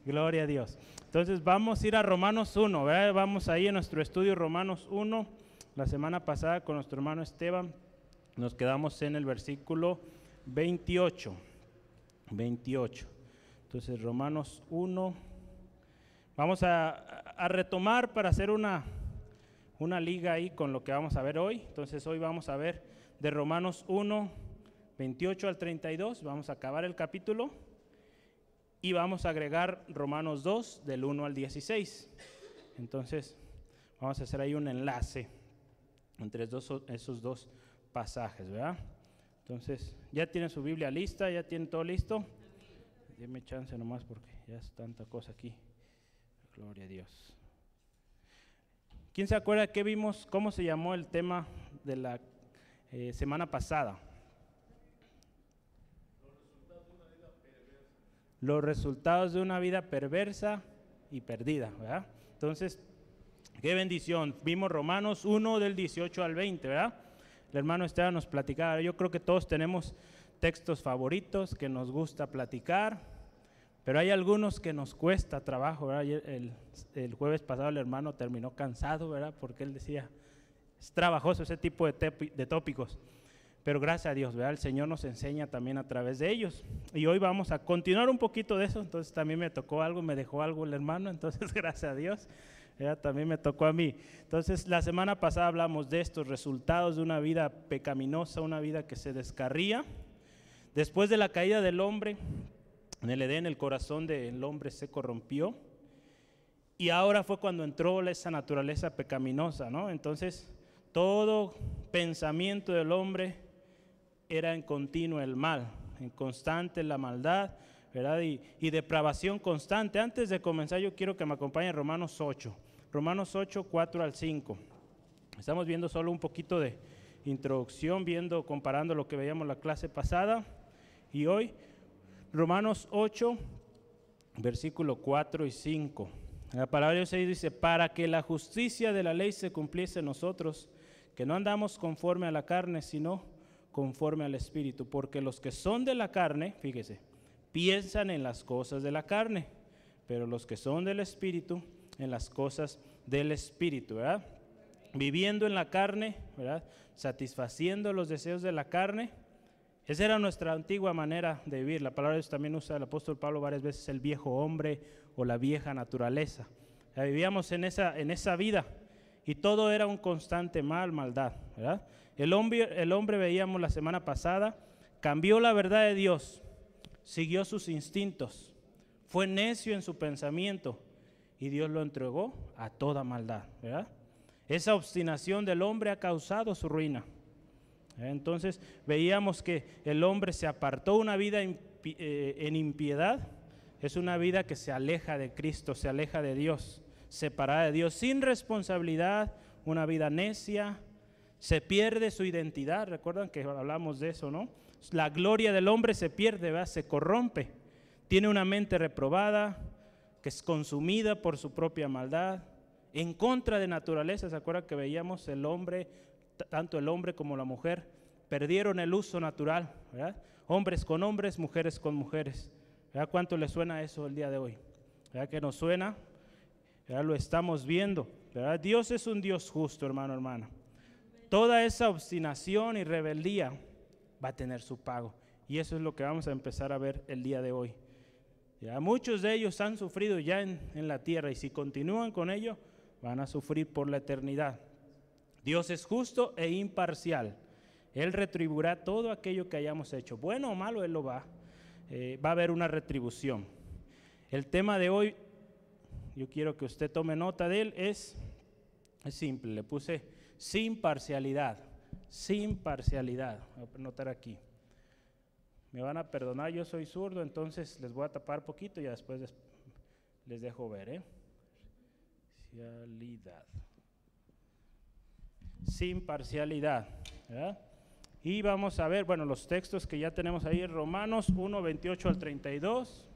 Gloria a Dios. Entonces vamos a ir a Romanos 1, ¿verdad? Vamos ahí en nuestro estudio Romanos 1. La semana pasada con nuestro hermano Esteban nos quedamos en el versículo 28. Entonces Romanos 1. Vamos a retomar para hacer una liga ahí con lo que vamos a ver hoy. Entonces hoy vamos a ver de Romanos 1, 28 al 32. Vamos a acabar el capítulo. Y vamos a agregar Romanos 2, del 1 al 16. Entonces, vamos a hacer ahí un enlace entre esos dos pasajes, ¿verdad? Entonces, ¿ya tienen su Biblia lista? ¿Ya tienen todo listo? Deme chance nomás porque ya es tanta cosa aquí. Gloria a Dios. ¿Quién se acuerda qué vimos? ¿Cómo se llamó el tema de la semana pasada? Los resultados de una vida perversa y perdida, ¿verdad? Entonces, qué bendición. Vimos Romanos 1 del 18 al 20, ¿verdad? El hermano Esteban nos platicaba. Yo creo que todos tenemos textos favoritos que nos gusta platicar, pero hay algunos que nos cuesta trabajo, ¿verdad? El jueves pasado el hermano terminó cansado, ¿verdad? Porque él decía, es trabajoso ese tipo de tópicos. Pero gracias a Dios, ¿verdad? El Señor nos enseña también a través de ellos. Y hoy vamos a continuar un poquito de eso. Entonces también me tocó algo, me dejó algo el hermano. Entonces gracias a Dios, ¿verdad? También me tocó a mí. Entonces la semana pasada hablamos de estos resultados de una vida pecaminosa, una vida que se descarría. Después de la caída del hombre, en el Edén el corazón del hombre se corrompió. Y ahora fue cuando entró esa naturaleza pecaminosa, ¿no? Entonces todo pensamiento del hombre era en continuo el mal, en constante la maldad, ¿verdad? Y depravación constante. Antes de comenzar yo quiero que me acompañen en Romanos 8, 4 al 5. Estamos viendo solo un poquito de introducción, comparando lo que veíamos la clase pasada y hoy. Romanos 8, versículo 4 y 5. La palabra de Dios ahí dice, para que la justicia de la ley se cumpliese en nosotros, que no andamos conforme a la carne, sino conforme al Espíritu, porque los que son de la carne, fíjese, piensan en las cosas de la carne, pero los que son del Espíritu, en las cosas del Espíritu, ¿verdad? Viviendo en la carne, ¿verdad? Satisfaciendo los deseos de la carne. Esa era nuestra antigua manera de vivir. La palabra de Dios también usa el apóstol Pablo varias veces el viejo hombre o la vieja naturaleza. Vivíamos en esa vida y todo era un constante maldad, ¿verdad? El hombre veíamos la semana pasada, cambió la verdad de Dios, siguió sus instintos, fue necio en su pensamiento y Dios lo entregó a toda maldad, ¿verdad? Esa obstinación del hombre ha causado su ruina. Entonces veíamos que el hombre se apartó una vida en impiedad, es una vida que se aleja de Cristo, se aleja de Dios, separada de Dios, sin responsabilidad, una vida necia, se pierde su identidad. Recuerdan que hablamos de eso, ¿no? La gloria del hombre se pierde, ¿verdad? Se corrompe, tiene una mente reprobada, que es consumida por su propia maldad, en contra de naturaleza. ¿Se acuerdan que veíamos el hombre, tanto el hombre como la mujer, perdieron el uso natural, ¿verdad? Hombres con hombres, mujeres con mujeres, ¿verdad? ¿Cuánto le suena eso el día de hoy? ¿Verdad que nos suena? ¿Verdad? Lo estamos viendo, ¿verdad? Dios es un Dios justo, hermano, hermana. Toda esa obstinación y rebeldía va a tener su pago. Y eso es lo que vamos a empezar a ver el día de hoy. Ya muchos de ellos han sufrido ya en la tierra y si continúan con ello, van a sufrir por la eternidad. Dios es justo e imparcial. Él retribuirá todo aquello que hayamos hecho. Bueno o malo, Él lo va a haber una retribución. El tema de hoy, yo quiero que usted tome nota de él, es simple. Le puse sin parcialidad. Sin parcialidad. Voy a anotar aquí. Me van a perdonar, yo soy zurdo, entonces les voy a tapar poquito y después les dejo ver. Parcialidad. Sin parcialidad, ¿verdad? Y vamos a ver, bueno, los textos que ya tenemos ahí, Romanos 1, 28 al 32.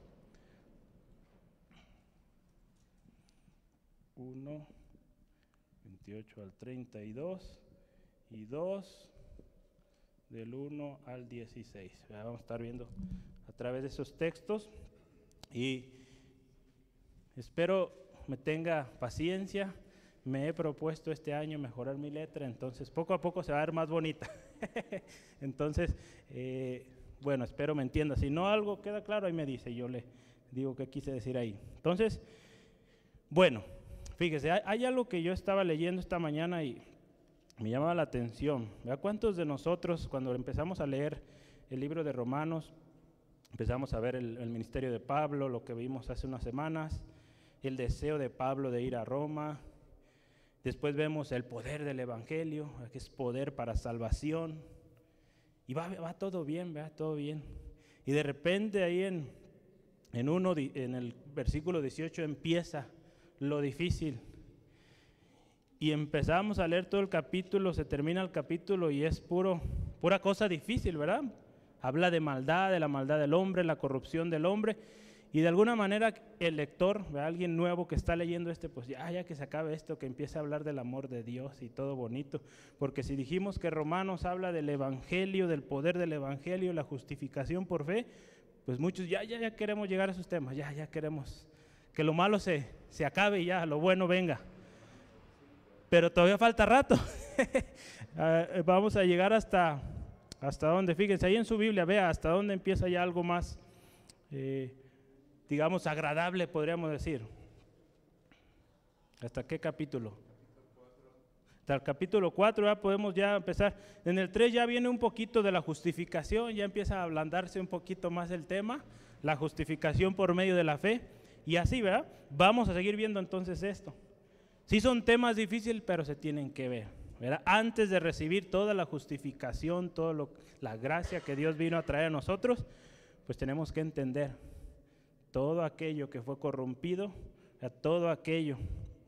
1, 28 al 32 y 2 del 1 al 16. Vamos a estar viendo a través de esos textos y Espero me tenga paciencia. Me he propuesto este año mejorar mi letra, entonces poco a poco se va a ver más bonita. Entonces, bueno, espero me entienda. Si no algo queda claro, ahí me dice, yo le digo qué quise decir ahí. Entonces, bueno, fíjese, hay algo que yo estaba leyendo esta mañana y me llamaba la atención. ¿Verdad? ¿Cuántos de nosotros, cuando empezamos a leer el libro de Romanos, empezamos a ver el ministerio de Pablo, lo que vimos hace unas semanas, el deseo de Pablo de ir a Roma? Después vemos el poder del evangelio, que es poder para salvación. Y va todo bien, ¿verdad? Todo bien. Y de repente ahí en el versículo 18 empieza lo difícil. Y empezamos a leer todo el capítulo, se termina el capítulo y es pura cosa difícil, ¿verdad? Habla de maldad, de la maldad del hombre, la corrupción del hombre. Y de alguna manera el lector, ¿verdad? Alguien nuevo que está leyendo pues ya que se acabe esto, que empiece a hablar del amor de Dios y todo bonito. Porque si dijimos que Romanos habla del evangelio, del poder del evangelio, la justificación por fe, pues muchos ya queremos llegar a esos temas, ya queremos que lo malo se acabe y ya lo bueno venga. Pero todavía falta rato. Vamos a llegar hasta dónde, fíjense, ahí en su Biblia, vea hasta dónde empieza ya algo más, digamos, agradable, podríamos decir. ¿Hasta qué capítulo? Hasta el capítulo 4 ya podemos ya empezar. En el 3 ya viene un poquito de la justificación, ya empieza a ablandarse un poquito más el tema, la justificación por medio de la fe. Y así, ¿verdad? Vamos a seguir viendo entonces esto. Sí son temas difíciles, pero se tienen que ver, ¿verdad? Antes de recibir toda la justificación, la gracia que Dios vino a traer a nosotros, pues tenemos que entender todo aquello que fue corrompido, todo aquello,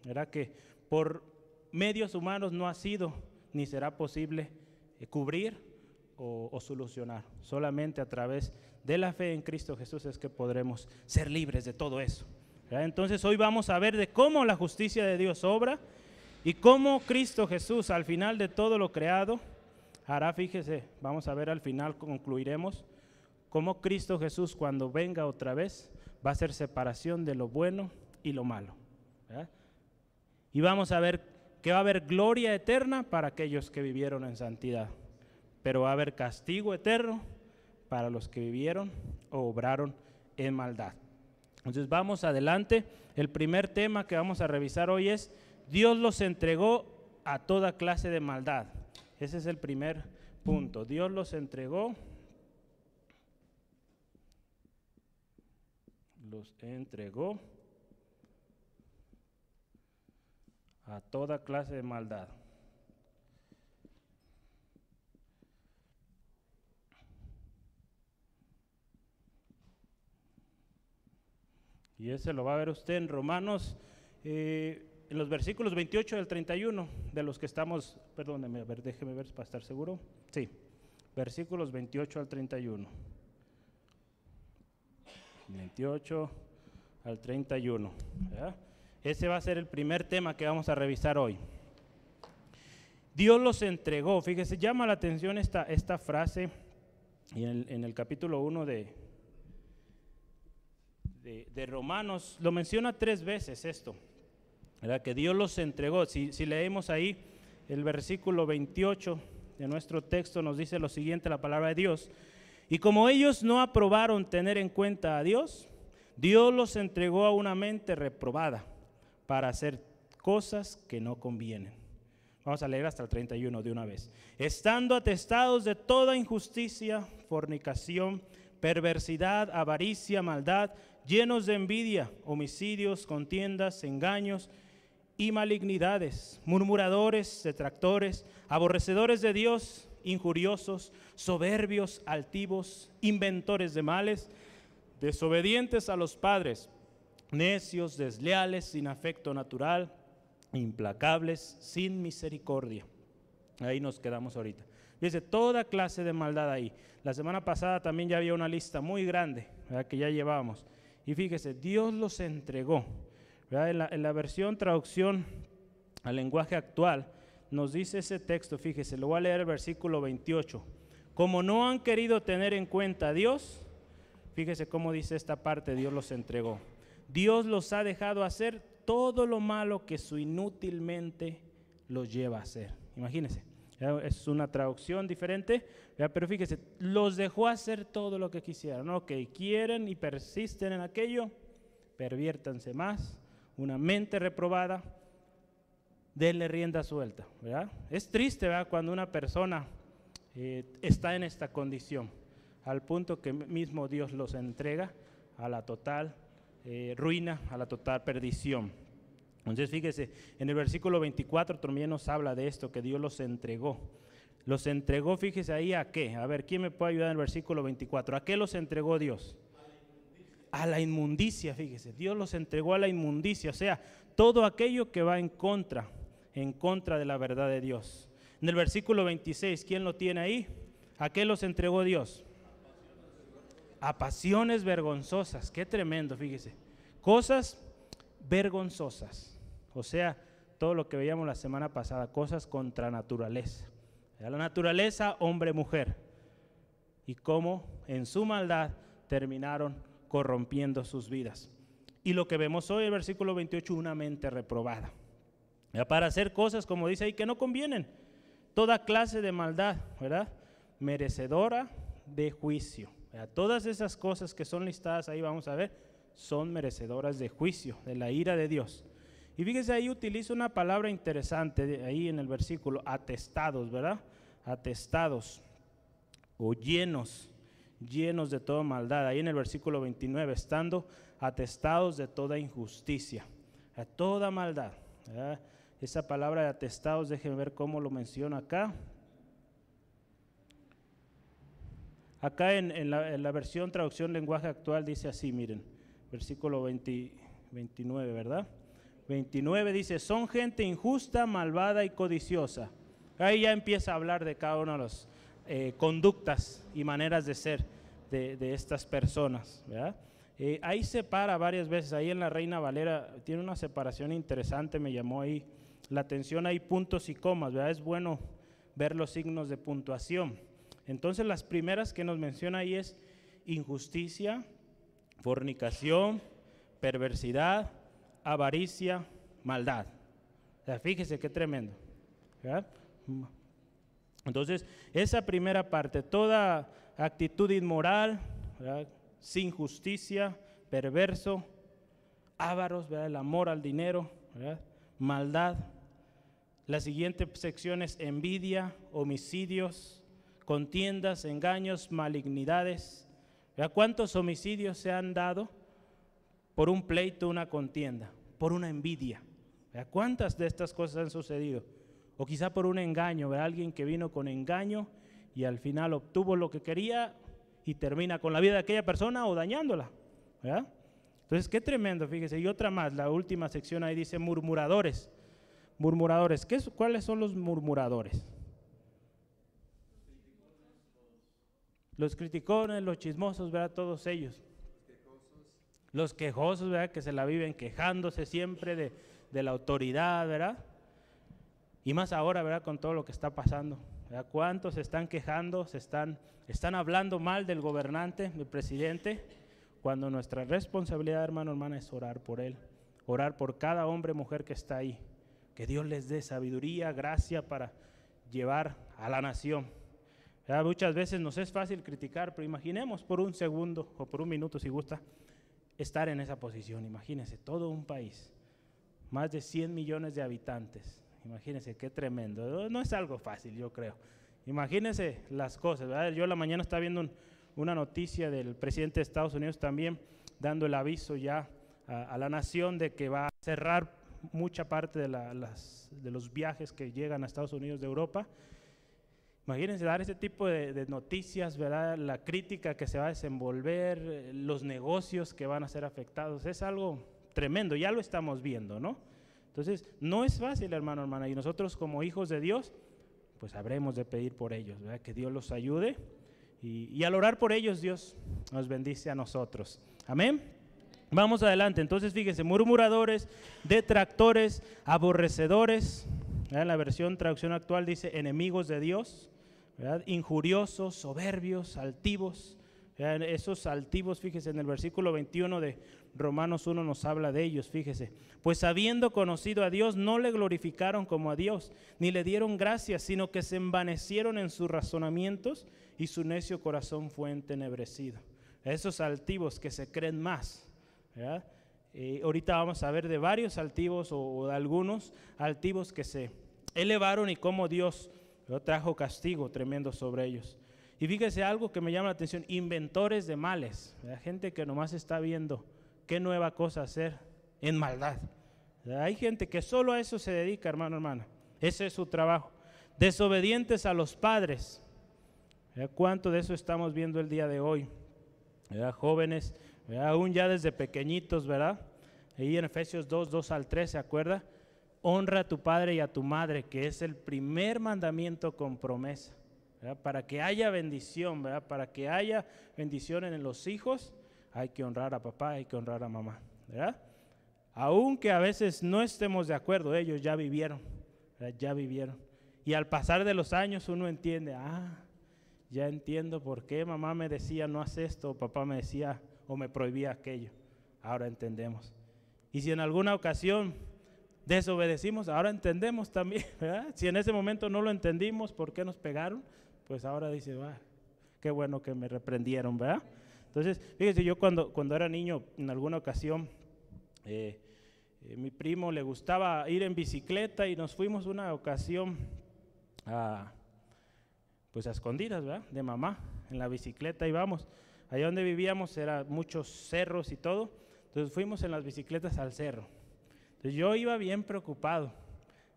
¿verdad? Que por medios humanos no ha sido ni será posible cubrir o solucionar. Solamente a través de la fe en Cristo Jesús es que podremos ser libres de todo eso, ¿verdad? Entonces hoy vamos a ver de cómo la justicia de Dios obra y cómo Cristo Jesús al final de todo lo creado hará, fíjese, vamos a ver al final, concluiremos, cómo Cristo Jesús cuando venga otra vez va a hacer separación de lo bueno y lo malo, ¿verdad? Y vamos a ver que va a haber gloria eterna para aquellos que vivieron en santidad, pero va a haber castigo eterno para los que vivieron o obraron en maldad. Entonces vamos adelante. El primer tema que vamos a revisar hoy es: Dios los entregó a toda clase de maldad. Ese es el primer punto. Dios los entregó a toda clase de maldad. Y ese lo va a ver usted en Romanos, en los versículos 28 al 31, de los que estamos, perdóneme, a ver, déjeme ver para estar seguro. Sí, versículos 28 al 31. 28 al 31, ¿verdad? Ese va a ser el primer tema que vamos a revisar hoy. Dios los entregó, fíjese, llama la atención esta frase en el capítulo 1 de Romanos, lo menciona 3 veces esto, ¿verdad? Que Dios los entregó. Si leemos ahí el versículo 28 de nuestro texto, nos dice lo siguiente la palabra de Dios: y como ellos no aprobaron tener en cuenta a Dios, Dios los entregó a una mente reprobada para hacer cosas que no convienen. Vamos a leer hasta el 31 de una vez. Estando atestados de toda injusticia, fornicación, perversidad, avaricia, maldad, llenos de envidia, homicidios, contiendas, engaños y malignidades, murmuradores, detractores, aborrecedores de Dios, injuriosos, soberbios, altivos, inventores de males, desobedientes a los padres, necios, desleales, sin afecto natural, implacables, sin misericordia. Ahí nos quedamos ahorita. Dice, toda clase de maldad ahí. La semana pasada también ya había una lista muy grande, ¿verdad?, que ya llevábamos. Y fíjese, Dios los entregó, ¿verdad? En la versión traducción al lenguaje actual, nos dice ese texto, fíjese, lo voy a leer el versículo 28. Como no han querido tener en cuenta a Dios, fíjese cómo dice esta parte: Dios los entregó. Dios los ha dejado hacer todo lo malo que su inútil mente los lleva a hacer. Imagínense, es una traducción diferente, pero fíjese, los dejó hacer todo lo que quisieran. Ok, quieren y persisten en aquello, perviértanse más, una mente reprobada, denle rienda suelta, ¿verdad? Es triste, ¿verdad?, cuando una persona está en esta condición, al punto que mismo Dios los entrega a la total ruina, a la total perdición. Entonces fíjese, en el versículo 24 también nos habla de esto, que Dios los entregó. Los entregó, fíjese ahí, ¿a qué? A ver, ¿quién me puede ayudar en el versículo 24? ¿A qué los entregó Dios? A la inmundicia, fíjese. Dios los entregó a la inmundicia, o sea, todo aquello que va en contra de la verdad de Dios. En el versículo 26, ¿quién lo tiene ahí? ¿A qué los entregó Dios? A pasiones vergonzosas. Qué tremendo, fíjese. Cosas vergonzosas. O sea, todo lo que veíamos la semana pasada, cosas contra naturaleza. La naturaleza, hombre-mujer. Y cómo en su maldad terminaron corrompiendo sus vidas. Y lo que vemos hoy, el versículo 28, una mente reprobada. Para hacer cosas, como dice ahí, que no convienen. Toda clase de maldad, ¿verdad? Merecedora de juicio. Todas esas cosas que son listadas ahí, vamos a ver, son merecedoras de juicio, de la ira de Dios. Y fíjese, ahí utiliza una palabra interesante, ahí en el versículo, atestados, ¿verdad? Atestados, o llenos de toda maldad. Ahí en el versículo 29, estando atestados de toda injusticia, a toda maldad, ¿verdad? Esa palabra de atestados, déjenme ver cómo lo menciona acá. Acá en la versión traducción lenguaje actual dice así, miren, versículo 29, ¿verdad? 29 dice, son gente injusta, malvada y codiciosa. Ahí ya empieza a hablar de cada una de las conductas y maneras de ser de estas personas, ¿verdad? Ahí separa varias veces, ahí en la Reina Valera tiene una separación interesante, me llamó ahí la atención, hay puntos y comas, ¿verdad? Es bueno ver los signos de puntuación. Entonces las primeras que nos menciona ahí es injusticia, fornicación, perversidad, avaricia, maldad. O sea, fíjese qué tremendo, ¿verdad? Entonces, esa primera parte, toda actitud inmoral, ¿verdad?, sin justicia, perverso, ávaros, ¿verdad?, el amor al dinero, ¿verdad?, maldad. La siguiente sección es envidia, homicidios, contiendas, engaños, malignidades. ¿Verdad? ¿Cuántos homicidios se han dado por un pleito, una contienda, por una envidia? ¿Verdad? ¿Cuántas de estas cosas han sucedido? O quizá por un engaño, ¿verdad? Alguien que vino con engaño y al final obtuvo lo que quería y termina con la vida de aquella persona o dañándola, ¿verdad? Entonces, qué tremendo, fíjese. Y otra más, la última sección ahí dice murmuradores. Murmuradores, ¿cuáles son los murmuradores? Los criticones, los chismosos, ¿verdad? Todos ellos. Los quejosos, ¿verdad? Que se la viven quejándose siempre de la autoridad, ¿verdad? Y más ahora, ¿verdad? Con todo lo que está pasando, ¿verdad? ¿Cuántos se están quejando, están hablando mal del gobernante, del presidente? Cuando nuestra responsabilidad, hermana, es orar por él, orar por cada hombre, mujer que está ahí. Que Dios les dé sabiduría, gracia para llevar a la nación. ¿Verdad? Muchas veces nos es fácil criticar, pero imaginemos por un segundo o por un minuto, si gusta, estar en esa posición. Imagínense, todo un país, más de 100 millones de habitantes. Imagínense qué tremendo. No es algo fácil, yo creo. Imagínense las cosas, ¿verdad? Yo la mañana estaba viendo una noticia del presidente de Estados Unidos también dando el aviso ya a la nación de que va a cerrar mucha parte de los viajes que llegan a Estados Unidos de Europa. Imagínense dar ese tipo de noticias, ¿verdad? La crítica que se va a desenvolver, los negocios que van a ser afectados, es algo tremendo, ya lo estamos viendo, ¿no? Entonces, no es fácil, hermana, y nosotros como hijos de Dios, pues habremos de pedir por ellos, ¿verdad? Que Dios los ayude, y al orar por ellos, Dios nos bendice a nosotros. Amén. Vamos adelante, entonces fíjense, murmuradores, detractores, aborrecedores, ¿verdad? La versión traducción actual dice enemigos de Dios, ¿verdad? Injuriosos, soberbios, altivos, ¿verdad? Esos altivos, fíjense en el versículo 21 de Romanos 1 nos habla de ellos, fíjese. Pues habiendo conocido a Dios, no le glorificaron como a Dios, ni le dieron gracias, sino que se envanecieron en sus razonamientos y su necio corazón fue entenebrecido. Esos altivos que se creen más, ¿verdad? Ahorita vamos a ver de varios altivos o de algunos altivos que se elevaron y cómo Dios trajo castigo tremendo sobre ellos. Y fíjese algo que me llama la atención, inventores de males, ¿verdad? Gente que nomás está viendo qué nueva cosa hacer en maldad. Hay gente que solo a eso se dedica, hermano, hermana. Ese es su trabajo. Desobedientes a los padres. ¿Cuánto de eso estamos viendo el día de hoy? ¿Verdad? Jóvenes, ¿verdad? Aún ya desde pequeñitos, ¿verdad? Ahí en Efesios 2, 2 al 3, ¿se acuerda? Honra a tu padre y a tu madre, que es el primer mandamiento con promesa, ¿verdad? Para que haya bendición, ¿verdad? Para que haya bendición en los hijos, hay que honrar a papá, hay que honrar a mamá, ¿verdad? Aunque a veces no estemos de acuerdo, ellos ya vivieron, ¿verdad? Ya vivieron. Y al pasar de los años uno entiende, ya entiendo por qué mamá me decía no haz esto, o papá me decía o me prohibía aquello. Ahora entendemos. Y si en alguna ocasión desobedecimos, ahora entendemos también, ¿verdad? Si en ese momento no lo entendimos, ¿por qué nos pegaron? Pues ahora dice, qué bueno que me reprendieron, ¿verdad? Entonces, fíjese, yo cuando era niño, en alguna ocasión, mi primo le gustaba ir en bicicleta y nos fuimos una ocasión a escondidas, ¿verdad? De mamá, en la bicicleta íbamos. Allá donde vivíamos eran muchos cerros y todo, entonces fuimos en las bicicletas al cerro. Entonces yo iba bien preocupado,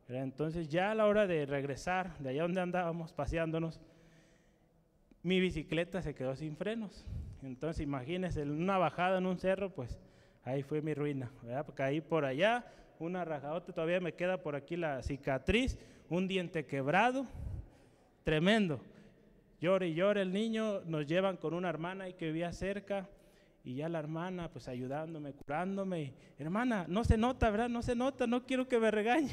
¿verdad? Entonces ya a la hora de regresar de allá donde andábamos paseándonos, mi bicicleta se quedó sin frenos. Entonces imagínense, en una bajada en un cerro, pues ahí fue mi ruina, ¿verdad? Caí por allá, una rajadota, todavía me queda por aquí la cicatriz, un diente quebrado, tremendo. Llora y llora el niño, nos llevan con una hermana ahí que vivía cerca, y ya la hermana pues ayudándome, curándome, y, hermana, no se nota, ¿verdad? No se nota, no quiero que me regañe.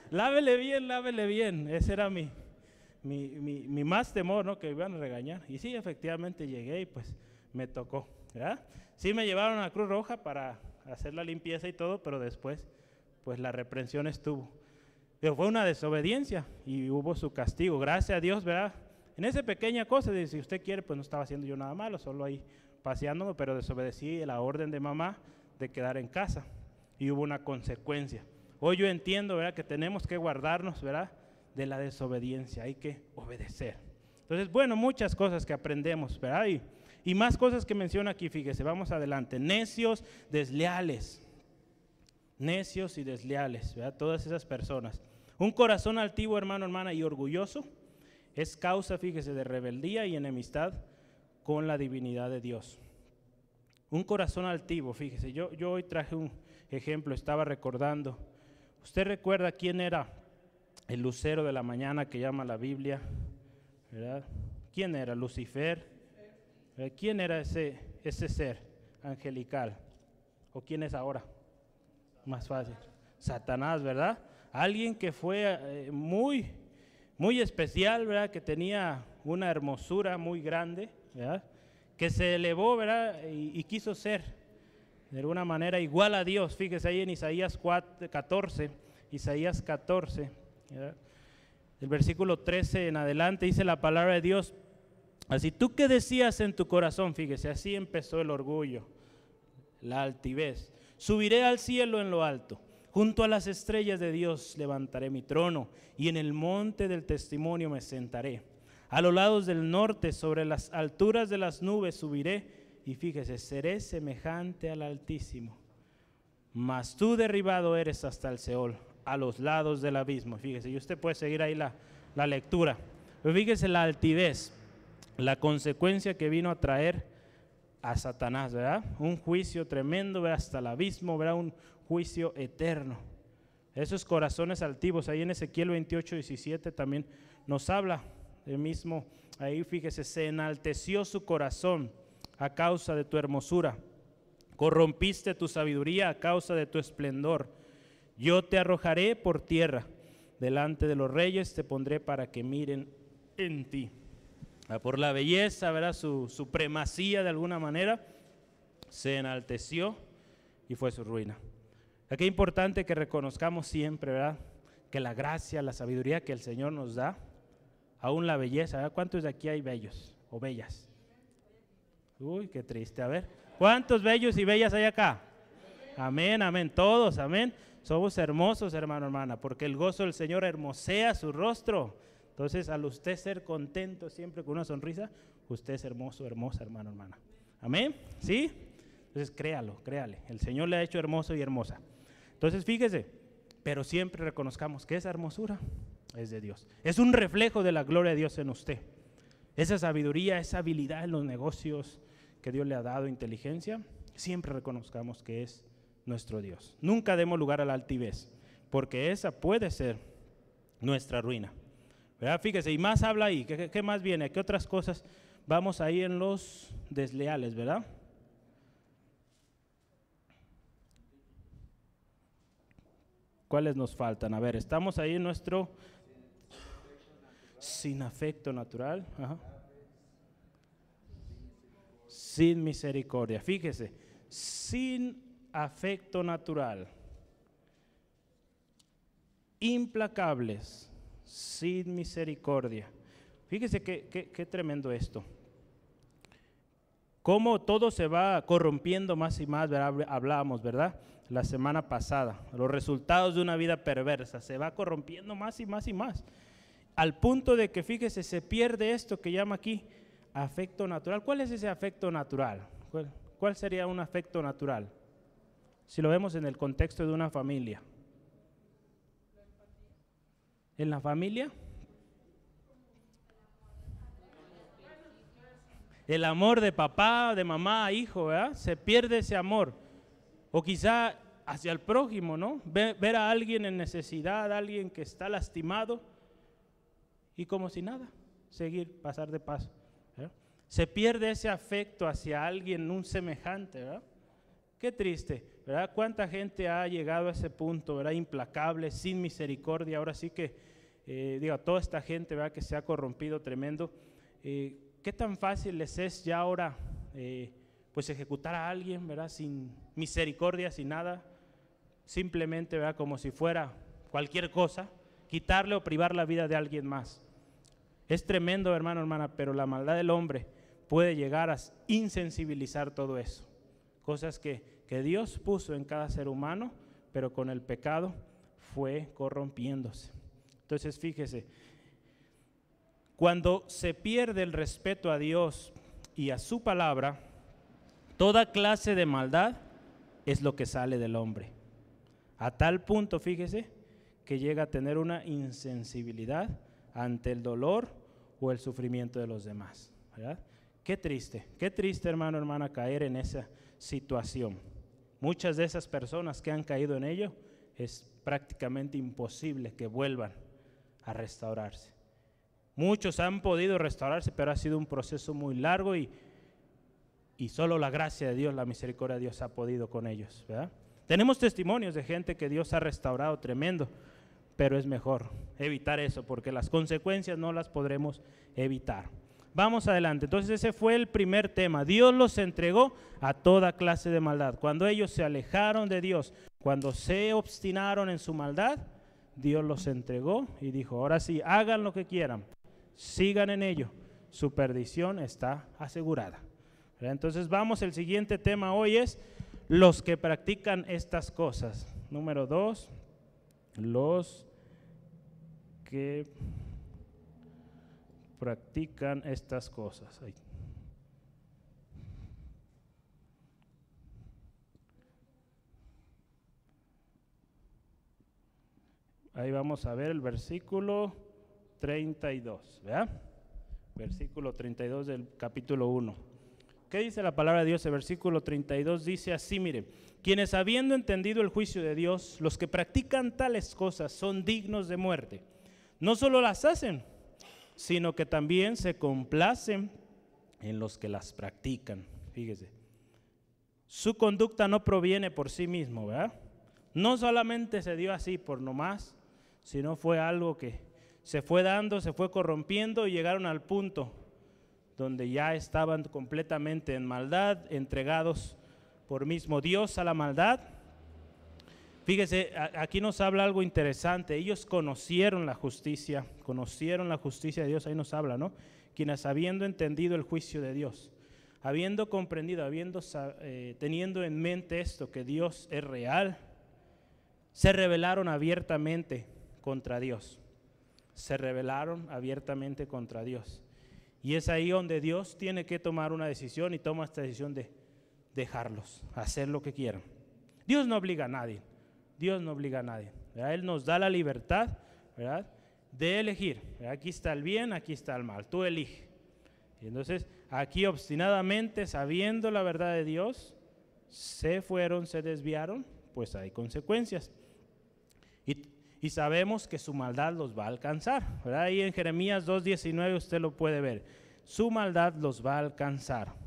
Lávele bien, ese era mi más temor, ¿no? Que me iban a regañar. Y sí, efectivamente llegué y pues me tocó, ¿verdad? Sí me llevaron a la Cruz Roja para hacer la limpieza y todo, pero después pues la reprensión estuvo. Pero fue una desobediencia y hubo su castigo, gracias a Dios, ¿verdad? En esa pequeña cosa, si usted quiere, pues no estaba haciendo yo nada malo, solo ahí paseándome, pero desobedecí la orden de mamá de quedar en casa y hubo una consecuencia. Hoy yo entiendo, ¿verdad? Que tenemos que guardarnos, ¿verdad? De la desobediencia, hay que obedecer. Entonces, bueno, muchas cosas que aprendemos, ¿verdad? Y más cosas que menciona aquí, fíjese, vamos adelante. Necios, desleales, ¿verdad? Todas esas personas. Un corazón altivo, hermano, hermana, y orgulloso es causa, fíjese, de rebeldía y enemistad con la divinidad de Dios. Un corazón altivo, fíjese, yo hoy traje un ejemplo, estaba recordando. ¿Usted recuerda quién era el lucero de la mañana que llama la Biblia? ¿Verdad? ¿Quién era? Lucifer. ¿Quién era ese ser angelical? ¿O quién es ahora? Más fácil. Satanás, ¿verdad? Alguien que fue muy especial, ¿verdad? Que tenía una hermosura muy grande, ¿verdad? Que se elevó, ¿verdad? Y quiso ser de alguna manera igual a Dios. Fíjese ahí en Isaías 14, ¿verdad? El versículo 13 en adelante dice la palabra de Dios. Así, ¿tú qué decías en tu corazón? Fíjese, así empezó el orgullo, la altivez. Subiré al cielo en lo alto, junto a las estrellas de Dios levantaré mi trono, y en el monte del testimonio me sentaré. A los lados del norte, sobre las alturas de las nubes subiré, y fíjese, seré semejante al Altísimo. Mas tú derribado eres hasta el Seol, a los lados del abismo. Fíjese, y usted puede seguir ahí la lectura. Pero fíjese la altivez, la consecuencia que vino a traer a Satanás, ¿verdad? Un juicio tremendo, ¿verdad? Hasta el abismo, ¿verdad? Un juicio eterno. Esos corazones altivos, ahí en Ezequiel 28, 17 también nos habla el mismo. Ahí fíjese, se enalteció su corazón a causa de tu hermosura. Corrompiste tu sabiduría a causa de tu esplendor. Yo te arrojaré por tierra. Delante de los reyes te pondré para que miren en ti. Por la belleza, ¿verdad? Su supremacía de alguna manera se enalteció y fue su ruina. Aquí es importante que reconozcamos siempre, ¿verdad?, que la gracia, la sabiduría que el Señor nos da, aún la belleza, ¿verdad? ¿Cuántos de aquí hay bellos o bellas? Uy, qué triste, a ver, ¿cuántos bellos y bellas hay acá? Amén, amén, todos, amén. Somos hermosos, hermano, hermana, porque el gozo del Señor hermosea su rostro. Entonces, al usted ser contento siempre con una sonrisa, usted es hermoso, hermosa, hermano, hermana. Amén, ¿sí? Entonces, créale, el Señor le ha hecho hermoso y hermosa. Entonces, fíjese, pero siempre reconozcamos que esa hermosura es de Dios. Es un reflejo de la gloria de Dios en usted. Esa sabiduría, esa habilidad en los negocios que Dios le ha dado, inteligencia, siempre reconozcamos que es nuestro Dios. Nunca demos lugar a la altivez, porque esa puede ser nuestra ruina, ¿verdad? Fíjese, y más habla ahí, ¿qué más viene? ¿Qué otras cosas? Vamos ahí en los desleales, ¿verdad? ¿Cuáles nos faltan? A ver, estamos ahí en nuestro sin afecto natural, ajá. Sin misericordia. Fíjese, sin afecto natural, implacables, sin misericordia. Fíjese qué tremendo esto. Cómo todo se va corrompiendo más y más, ¿verdad? Hablábamos, ¿verdad?, la semana pasada, los resultados de una vida perversa, se va corrompiendo más y más y más, al punto de que, fíjese, se pierde esto que llama aquí afecto natural. ¿Cuál es ese afecto natural? ¿Cuál sería un afecto natural? Si lo vemos en el contexto de una familia. ¿En la familia? El amor de papá, de mamá a hijo, ¿verdad? Se pierde ese amor. O quizá hacia el prójimo, ¿no? Ver a alguien en necesidad, a alguien que está lastimado y como si nada, pasar de paso, ¿verdad? Se pierde ese afecto hacia alguien, un semejante, ¿verdad? Qué triste, ¿verdad? ¿Cuánta gente ha llegado a ese punto, ¿verdad?, implacable, sin misericordia? Ahora sí que, toda esta gente, ¿verdad?, que se ha corrompido tremendo. ¿Qué tan fácil les es ya ahora, pues, ejecutar a alguien, ¿verdad?, sin misericordia, sin nada, simplemente, ¿verdad?, como si fuera cualquier cosa, quitarle o privar la vida de alguien más. Es tremendo, hermano, hermana, pero la maldad del hombre puede llegar a insensibilizar todo eso. Cosas que Dios puso en cada ser humano, pero con el pecado fue corrompiéndose. Entonces, fíjese, cuando se pierde el respeto a Dios y a su palabra, toda clase de maldad es lo que sale del hombre. A tal punto, fíjese, que llega a tener una insensibilidad ante el dolor o el sufrimiento de los demás, ¿verdad? Qué triste, hermano, hermana, caer en esa situación. Muchas de esas personas que han caído en ello, es prácticamente imposible que vuelvan a restaurarse. Muchos han podido restaurarse, pero ha sido un proceso muy largo y solo la gracia de Dios, la misericordia de Dios ha podido con ellos, ¿verdad? Tenemos testimonios de gente que Dios ha restaurado tremendo, pero es mejor evitar eso porque las consecuencias no las podremos evitar. Vamos adelante. Entonces ese fue el primer tema. Dios los entregó a toda clase de maldad. Cuando ellos se alejaron de Dios, cuando se obstinaron en su maldad, Dios los entregó y dijo, ahora sí, hagan lo que quieran, sigan en ello, su perdición está asegurada. Entonces vamos, el siguiente tema hoy es los que practican estas cosas. Número 2, los que practican estas cosas. Ahí vamos a ver el versículo 32, ¿verdad? Versículo 32 del capítulo 1. ¿Qué dice la palabra de Dios? El versículo 32 dice así, mire, quienes habiendo entendido el juicio de Dios, los que practican tales cosas son dignos de muerte. No solo las hacen, sino que también se complacen en los que las practican. Fíjese, su conducta no proviene por sí mismo, ¿verdad? No solamente se dio así por nomás, sino fue algo que se fue dando, se fue corrompiendo y llegaron al punto donde ya estaban completamente en maldad, entregados por mismo Dios a la maldad. Fíjese, aquí nos habla algo interesante. Ellos conocieron la justicia de Dios, ahí nos habla, ¿no? Quienes habiendo entendido el juicio de Dios, habiendo comprendido, teniendo en mente esto, que Dios es real, se rebelaron abiertamente contra Dios. Se rebelaron abiertamente contra Dios. Y es ahí donde Dios tiene que tomar una decisión y toma esta decisión de dejarlos, hacer lo que quieran. Dios no obliga a nadie. Dios no obliga a nadie, ¿verdad? Él nos da la libertad, ¿verdad?, de elegir, ¿verdad? Aquí está el bien, aquí está el mal, tú elige. Y entonces aquí obstinadamente, sabiendo la verdad de Dios, se fueron, se desviaron, pues hay consecuencias. Y sabemos que su maldad los va a alcanzar, ¿verdad? Ahí en Jeremías 2:19 usted lo puede ver. Su maldad los va a alcanzar.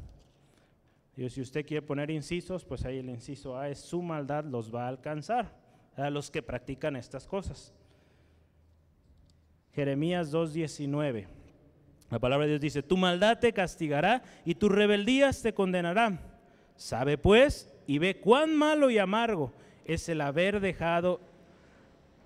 Y si usted quiere poner incisos, pues ahí el inciso A es: su maldad los va a alcanzar a los que practican estas cosas. Jeremías 2:19. La palabra de Dios dice: tu maldad te castigará y tus rebeldías te condenarán. Sabe pues y ve cuán malo y amargo es el haber dejado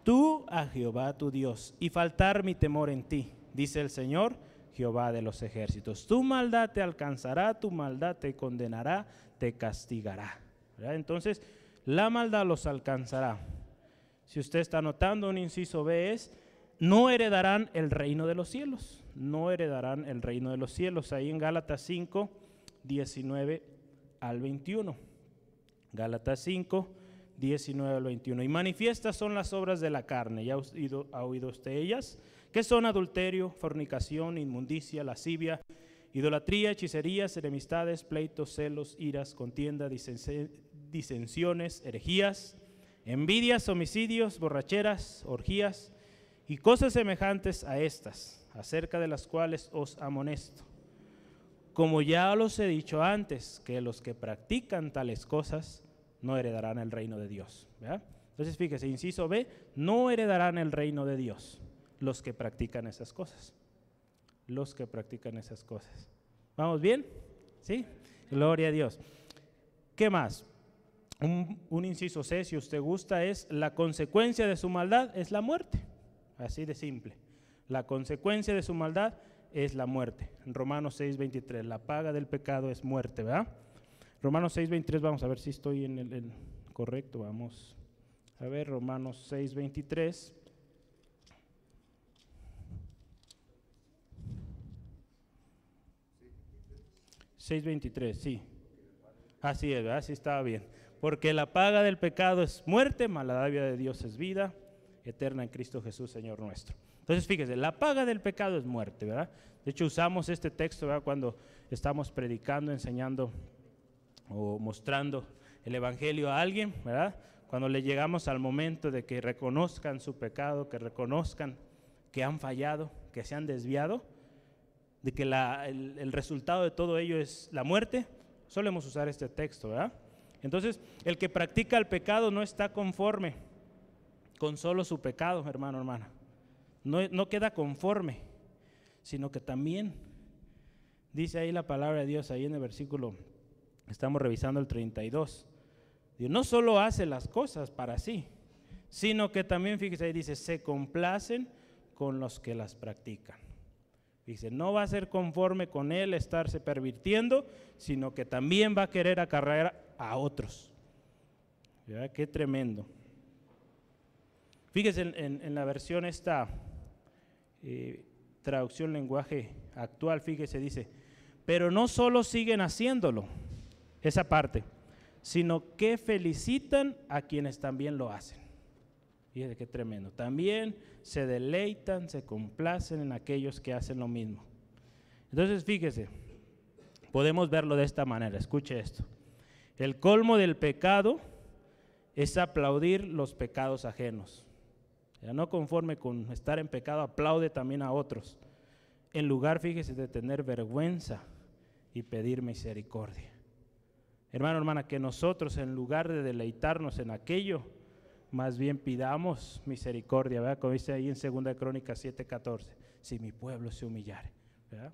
tú a Jehová tu Dios y faltar mi temor en ti, dice el Señor Jehová de los ejércitos. Tu maldad te alcanzará, tu maldad te condenará, te castigará, ¿verdad? Entonces la maldad los alcanzará. Si usted está notando, un inciso B es: no heredarán el reino de los cielos. No heredarán el reino de los cielos. Ahí en Gálatas 5, 19 al 21. Gálatas 5, 19 al 21. Y manifiestas son las obras de la carne. ¿Ya ha oído usted ellas? Que son adulterio, fornicación, inmundicia, lascivia, idolatría, hechicerías, enemistades, pleitos, celos, iras, contienda, disensiones, herejías, envidias, homicidios, borracheras, orgías y cosas semejantes a estas, acerca de las cuales os amonesto. Como ya los he dicho antes, que los que practican tales cosas no heredarán el reino de Dios, ¿verdad? Entonces fíjese, inciso B: no heredarán el reino de Dios los que practican esas cosas. Los que practican esas cosas. ¿Vamos bien? ¿Sí? Gloria a Dios. ¿Qué más? Un inciso C, si usted gusta, es: la consecuencia de su maldad es la muerte. Así de simple. La consecuencia de su maldad es la muerte. En Romanos 6:23, la paga del pecado es muerte, ¿verdad? Romanos 6:23, vamos a ver si estoy en el correcto. Vamos a ver, Romanos 6:23. Sí. Así es, ¿verdad? Sí estaba bien. Porque la paga del pecado es muerte, mas la dádiva de Dios es vida eterna en Cristo Jesús, Señor nuestro. Entonces, fíjese, la paga del pecado es muerte, ¿verdad? De hecho, usamos este texto, ¿verdad?, cuando estamos predicando, enseñando o mostrando el evangelio a alguien, ¿verdad? Cuando le llegamos al momento de que reconozcan su pecado, que reconozcan que han fallado, que se han desviado, de que el resultado de todo ello es la muerte, solemos usar este texto, ¿verdad? Entonces, el que practica el pecado no está conforme con solo su pecado, hermano, hermana. No queda conforme, sino que también dice ahí la palabra de Dios, ahí en el versículo, estamos revisando el 32. Dios no solo hace las cosas para sí, sino que también, fíjese ahí, dice: se complacen con los que las practican. Dice, no va a ser conforme con él estarse pervirtiendo, sino que también va a querer acarrear a otros. ¿Verdad? Qué tremendo. Fíjese en la versión esta, traducción lenguaje actual, fíjese, dice: pero no solo siguen haciéndolo, esa parte, sino que felicitan a quienes también lo hacen. Fíjese qué tremendo. También se deleitan, se complacen en aquellos que hacen lo mismo. Entonces, fíjese, podemos verlo de esta manera. Escuche esto: el colmo del pecado es aplaudir los pecados ajenos. Ya no conforme con estar en pecado, aplaude también a otros, en lugar, fíjese, de tener vergüenza y pedir misericordia. Hermano, hermana, que nosotros, en lugar de deleitarnos en aquello, más bien pidamos misericordia, ¿verdad? Como dice ahí en 2 Crónicas 7:14, si mi pueblo se humillare, ¿verdad?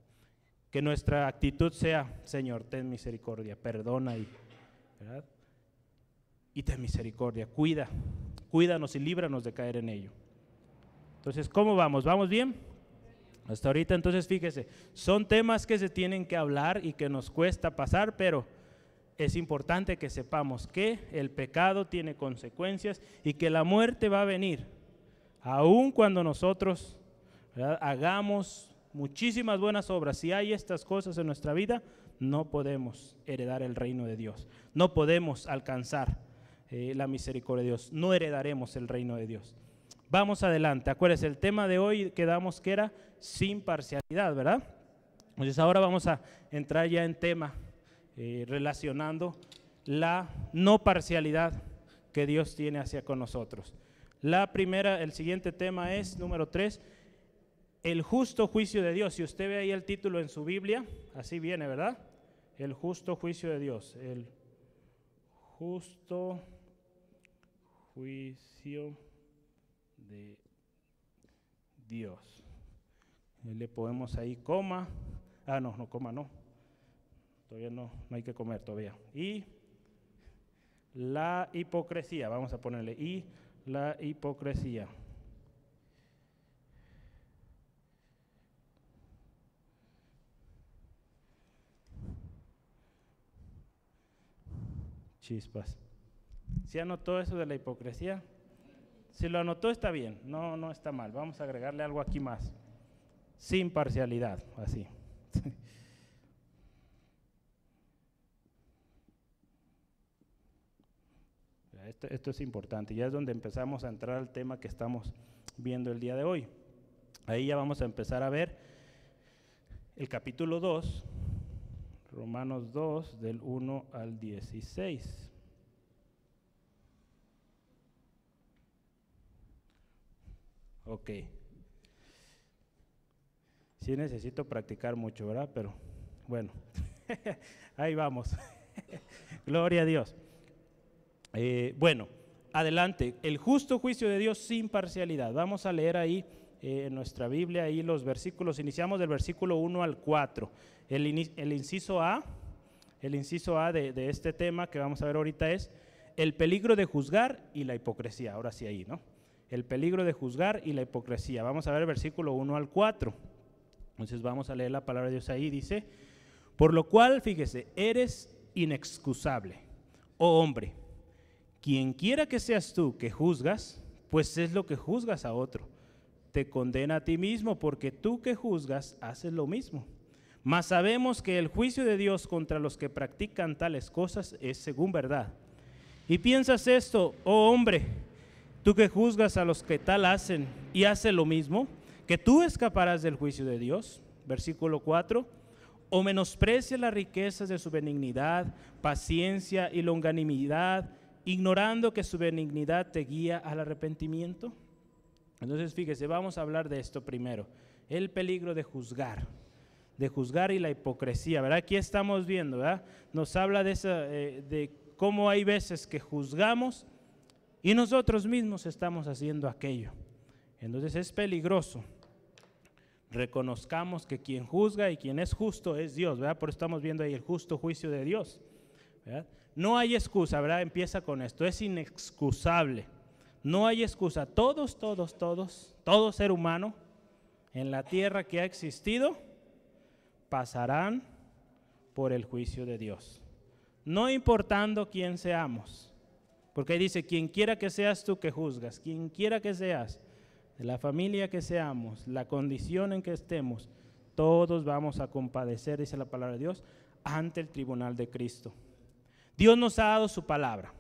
Que nuestra actitud sea: Señor, ten misericordia, perdona ¿verdad? Y ten misericordia, cuídanos y líbranos de caer en ello. Entonces, ¿cómo vamos? ¿Vamos bien? Hasta ahorita, entonces, fíjese, son temas que se tienen que hablar y que nos cuesta pasar, pero es importante que sepamos que el pecado tiene consecuencias y que la muerte va a venir, aun cuando nosotros, ¿verdad?, hagamos muchísimas buenas obras. Si hay estas cosas en nuestra vida, no podemos heredar el reino de Dios, no podemos alcanzar la misericordia de Dios, no heredaremos el reino de Dios. Vamos adelante, acuérdense, el tema de hoy quedamos que era sin parcialidad, ¿verdad? Entonces ahora vamos a entrar ya en tema relacionando la no parcialidad que Dios tiene hacia con nosotros. El siguiente tema es, número 3, el justo juicio de Dios. Si usted ve ahí el título en su Biblia, así viene, ¿verdad? El justo juicio de Dios, el justo juicio de Dios. Le ponemos ahí coma. No, coma no. Todavía no hay que comer todavía. Y la hipocresía, vamos a ponerle y la hipocresía. Chispas. ¿Sí anotó eso de la hipocresía? Si lo anotó está bien, no está mal. Vamos a agregarle algo aquí más. Sin parcialidad, así. Esto es importante, ya es donde empezamos a entrar al tema que estamos viendo el día de hoy. Ahí ya vamos a empezar a ver el capítulo 2, Romanos 2, del 1 al 16. Ok. Sí necesito practicar mucho, ¿verdad? Pero bueno, ahí vamos. Gloria a Dios. Bueno, adelante. El justo juicio de Dios sin parcialidad. Vamos a leer ahí en nuestra Biblia, ahí los versículos. Iniciamos del versículo 1 al 4. El inciso A de este tema que vamos a ver ahorita es el peligro de juzgar y la hipocresía. Ahora sí ahí, ¿no? El peligro de juzgar y la hipocresía. Vamos a ver el versículo 1 al 4. Entonces vamos a leer la palabra de Dios ahí. Dice, por lo cual, fíjese, eres inexcusable, oh hombre, quien quiera que seas tú que juzgas, pues es lo que juzgas a otro. Te condena a ti mismo, porque tú que juzgas haces lo mismo. Mas sabemos que el juicio de Dios contra los que practican tales cosas es según verdad. Y piensas esto, oh hombre, tú que juzgas a los que tal hacen y haces lo mismo, que tú escaparás del juicio de Dios. Versículo 4, o menosprecia las riquezas de su benignidad, paciencia y longanimidad, ignorando que su benignidad te guía al arrepentimiento. Entonces fíjese, vamos a hablar de esto primero, el peligro de juzgar y la hipocresía, ¿verdad? Aquí estamos viendo, ¿verdad? Nos habla de cómo hay veces que juzgamos y nosotros mismos estamos haciendo aquello. Entonces es peligroso. Reconozcamos que quien juzga y quien es justo es Dios, ¿verdad? Por eso estamos viendo ahí el justo juicio de Dios, ¿verdad? No hay excusa, ¿verdad? Empieza con esto, es inexcusable. No hay excusa. Todo ser humano en la tierra que ha existido pasarán por el juicio de Dios. No importando quién seamos. Porque ahí dice, quien quiera que seas tú que juzgas, quien quiera que seas, de la familia que seamos, la condición en que estemos, todos vamos a compadecer, dice la palabra de Dios, ante el tribunal de Cristo. Dios nos ha dado su palabra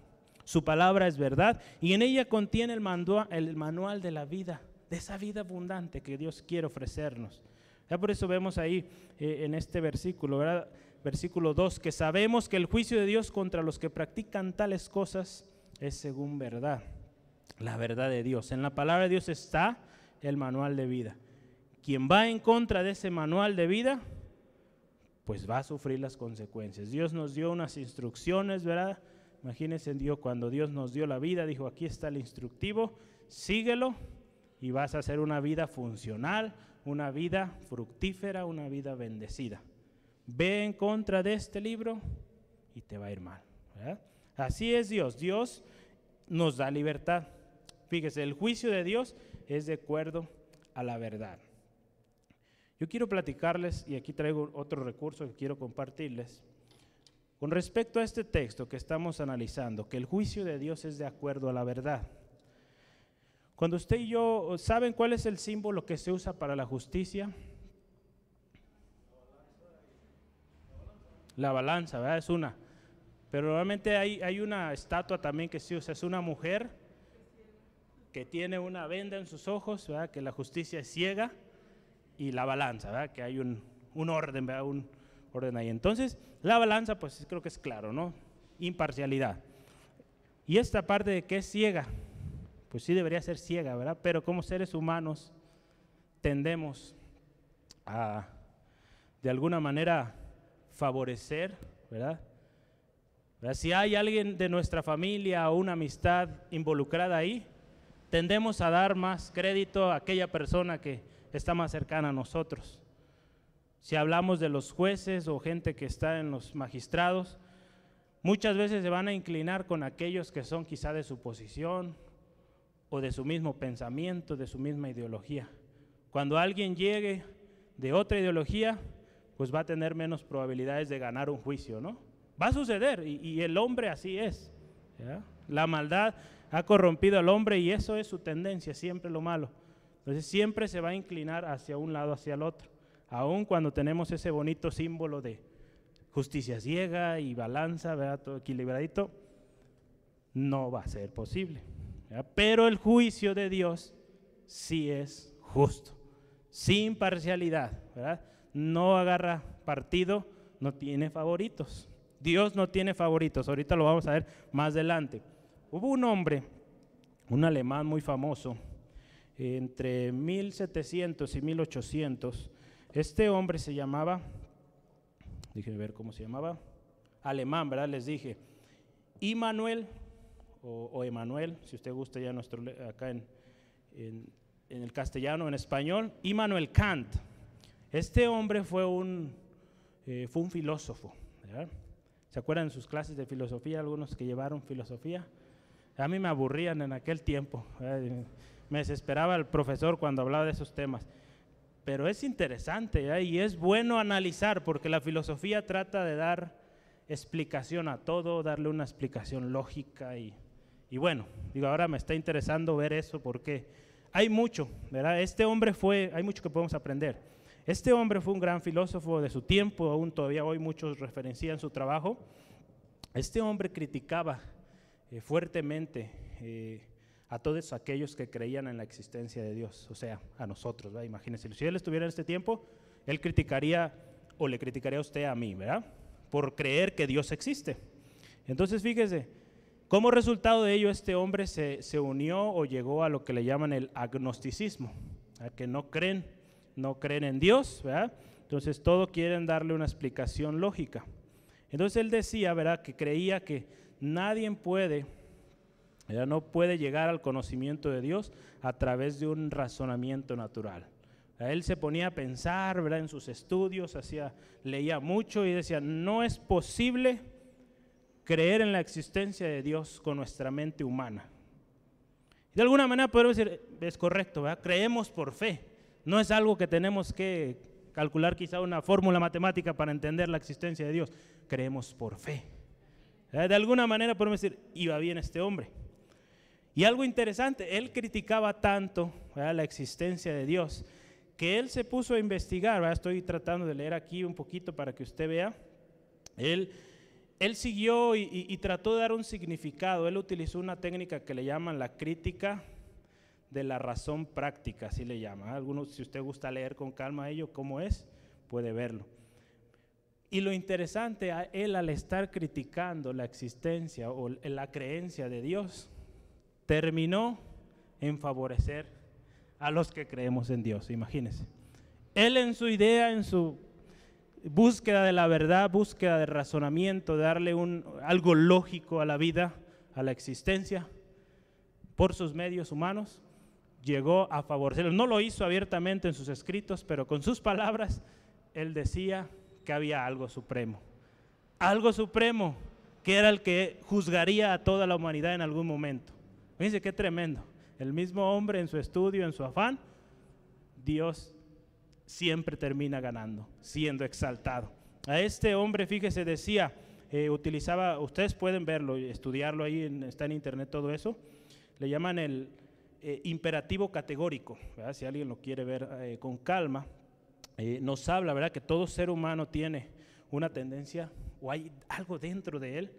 es verdad, y en ella contiene el manual de la vida, de esa vida abundante que Dios quiere ofrecernos. Ya por eso vemos ahí en este versículo, ¿verdad? Versículo 2, que sabemos que el juicio de Dios contra los que practican tales cosas es según verdad, la verdad de Dios. En la palabra de Dios está el manual de vida. Quien va en contra de ese manual de vida, pues va a sufrir las consecuencias. Dios nos dio unas instrucciones, ¿verdad? Imagínense, cuando Dios nos dio la vida, dijo, aquí está el instructivo, síguelo y vas a hacer una vida funcional, una vida fructífera, una vida bendecida. Ve en contra de este libro y te va a ir mal, ¿verdad? Así es Dios. Dios nos da libertad. Fíjese, el juicio de Dios es de acuerdo a la verdad. Yo quiero platicarles, y aquí traigo otro recurso que quiero compartirles, con respecto a este texto que estamos analizando, que el juicio de Dios es de acuerdo a la verdad. Cuando usted y yo, ¿saben cuál es el símbolo que se usa para la justicia? La balanza, ¿verdad? Es una. Pero normalmente hay una estatua también que se usa, es una mujer que tiene una venda en sus ojos, ¿verdad? Que la justicia es ciega, y la balanza, ¿verdad? Que hay un orden, ¿verdad? Un orden ahí. Entonces, la balanza, pues creo que es claro, ¿no? Imparcialidad. Y esta parte de que es ciega, pues sí debería ser ciega, ¿verdad? Pero como seres humanos tendemos a, de alguna manera, favorecer, ¿verdad? Si hay alguien de nuestra familia o una amistad involucrada ahí, tendemos a dar más crédito a aquella persona que está más cercana a nosotros. Si hablamos de los jueces o gente que está en los magistrados, muchas veces se van a inclinar con aquellos que son quizá de su posición o de su mismo pensamiento, de su misma ideología. Cuando alguien llegue de otra ideología, pues va a tener menos probabilidades de ganar un juicio, ¿no? Va a suceder, y el hombre así es, ¿ya? La maldad ha corrompido al hombre y eso es su tendencia, siempre lo malo. Entonces siempre se va a inclinar hacia un lado, hacia el otro. Aun cuando tenemos ese bonito símbolo de justicia ciega y balanza, ¿verdad? Todo equilibradito, no va a ser posible, ¿verdad? Pero el juicio de Dios sí es justo, sin parcialidad, ¿verdad? No agarra partido, no tiene favoritos. Dios no tiene favoritos, ahorita lo vamos a ver más adelante. Hubo un hombre, un alemán muy famoso, entre 1700 y 1800, este hombre se llamaba, déjenme ver cómo se llamaba, alemán, ¿verdad? Les dije, Immanuel, o Emanuel, si usted gusta ya nuestro, acá en el castellano, en español, Immanuel Kant. Este hombre fue un filósofo, ¿verdad? ¿Se acuerdan de sus clases de filosofía? Algunos que llevaron filosofía. A mí me aburrían en aquel tiempo, ¿verdad? Me desesperaba el profesor cuando hablaba de esos temas. Pero es interesante, ¿verdad? Y es bueno analizar, porque la filosofía trata de dar explicación a todo, darle una explicación lógica. Y bueno, digo, ahora me está interesando ver eso porque hay mucho, ¿verdad? Este hombre hay mucho que podemos aprender. Este hombre fue un gran filósofo de su tiempo, aún todavía hoy muchos referencian su trabajo. Este hombre criticaba fuertemente a todos aquellos que creían en la existencia de Dios, o sea, a nosotros, ¿verdad? Imagínense, si él estuviera en este tiempo, él criticaría o le criticaría a usted a mí, ¿verdad? Por creer que Dios existe. Entonces, fíjese, como resultado de ello, este hombre se unió o llegó a lo que le llaman el agnosticismo, a que no creen en Dios, ¿verdad? Entonces todo quieren darle una explicación lógica. Entonces él decía, ¿verdad?, que creía que nadie puede, ¿verdad?, no puede llegar al conocimiento de Dios a través de un razonamiento natural. Él se ponía a pensar, ¿verdad?, en sus estudios, leía mucho y decía, no es posible creer en la existencia de Dios con nuestra mente humana. De alguna manera podemos decir, es correcto, ¿verdad? Creemos por fe. No es algo que tenemos que calcular quizá una fórmula matemática para entender la existencia de Dios. Creemos por fe. De alguna manera podemos decir, iba bien este hombre. Y algo interesante, él criticaba tanto, ¿verdad?, la existencia de Dios, que él se puso a investigar, ¿verdad? Estoy tratando de leer aquí un poquito para que usted vea. Él siguió y trató de dar un significado. Él utilizó una técnica que le llaman la crítica de la razón práctica, así le llama. Algunos, si usted gusta leer con calma ello, cómo es, puede verlo. Y lo interesante, él al estar criticando la existencia o la creencia de Dios, terminó en favorecer a los que creemos en Dios, imagínense. Él en su idea, en su búsqueda de la verdad, búsqueda de razonamiento, de darle algo lógico a la vida, a la existencia, por sus medios humanos, llegó a favorecerlos. No lo hizo abiertamente en sus escritos, pero con sus palabras, él decía que había algo supremo que era el que juzgaría a toda la humanidad en algún momento. Fíjense qué tremendo. El mismo hombre en su estudio, en su afán, Dios siempre termina ganando, siendo exaltado. A este hombre, fíjese, decía, utilizaba, ustedes pueden verlo y estudiarlo ahí, está en internet todo eso, le llaman el imperativo categórico, ¿verdad? Si alguien lo quiere ver con calma, nos habla, ¿verdad?, que todo ser humano tiene una tendencia o hay algo dentro de él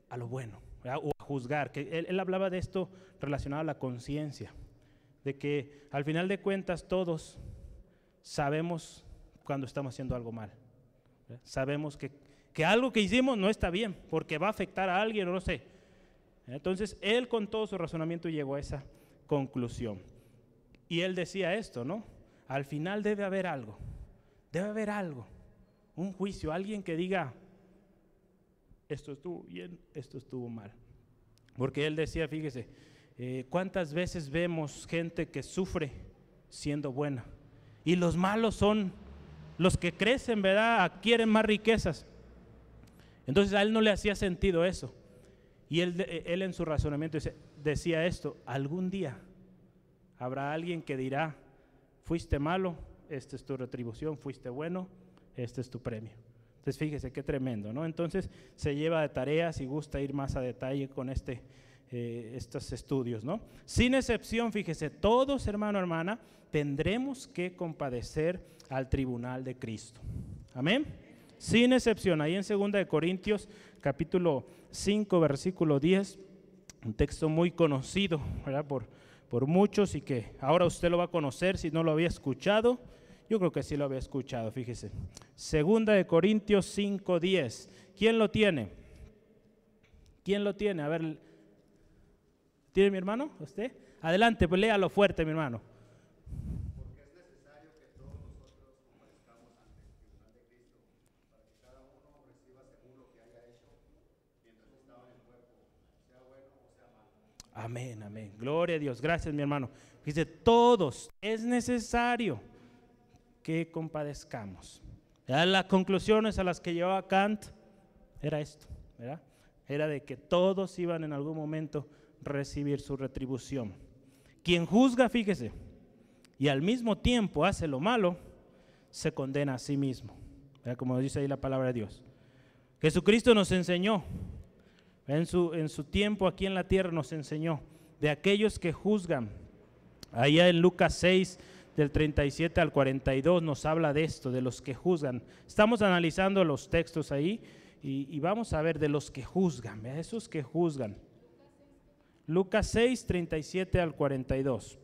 a lo bueno, ¿verdad?, o a juzgar, que él hablaba de esto relacionado a la conciencia, de que al final de cuentas todos sabemos cuando estamos haciendo algo mal, ¿verdad? Sabemos que algo que hicimos no está bien, porque va a afectar a alguien o no sé. Entonces él con todo su razonamiento llegó a esa conclusión. Y él decía esto, ¿no? Al final debe haber algo, un juicio, alguien que diga, esto estuvo bien, esto estuvo mal. Porque él decía, fíjese, ¿cuántas veces vemos gente que sufre siendo buena? Y los malos son los que crecen, ¿verdad?, adquieren más riquezas. Entonces a él no le hacía sentido eso. Y él en su razonamiento decía esto, algún día habrá alguien que dirá, fuiste malo, esta es tu retribución, fuiste bueno, este es tu premio. Entonces fíjese qué tremendo, ¿no? Entonces se lleva de tareas y gusta ir más a detalle con estos estudios, ¿no? Sin excepción, fíjese, todos, hermano, hermana, tendremos que compadecer al tribunal de Cristo. Amén. Sin excepción, ahí en 2 Corintios capítulo 5 versículo 10, un texto muy conocido, ¿verdad?, por muchos, y que ahora usted lo va a conocer si no lo había escuchado. Yo creo que sí lo había escuchado, fíjese. 2 Corintios 5, 10. ¿Quién lo tiene? ¿Quién lo tiene? A ver, ¿tiene mi hermano? ¿Usted? Adelante, pues léalo fuerte, mi hermano. Porque es necesario que todos nosotros comparezcamos ante el tribunal de Cristo, para que cada uno reciba según lo que haya hecho mientras estaba en el cuerpo, sea bueno o sea malo. Amén, amén. Gloria a Dios. Gracias, mi hermano. Dice, todos, es necesario que compadezcamos. Ya las conclusiones a las que llevaba Kant era esto, ¿verdad? Era de que todos iban en algún momento a recibir su retribución. Quien juzga, fíjese, y al mismo tiempo hace lo malo, se condena a sí mismo, ¿verdad?, como dice ahí la palabra de Dios. Jesucristo nos enseñó, en su tiempo aquí en la tierra nos enseñó de aquellos que juzgan. Allá en Lucas 6, del 37 al 42 nos habla de esto, de los que juzgan. Estamos analizando los textos ahí y vamos a ver de los que juzgan, ¿verdad?, esos que juzgan. Lucas 6, 37 al 42.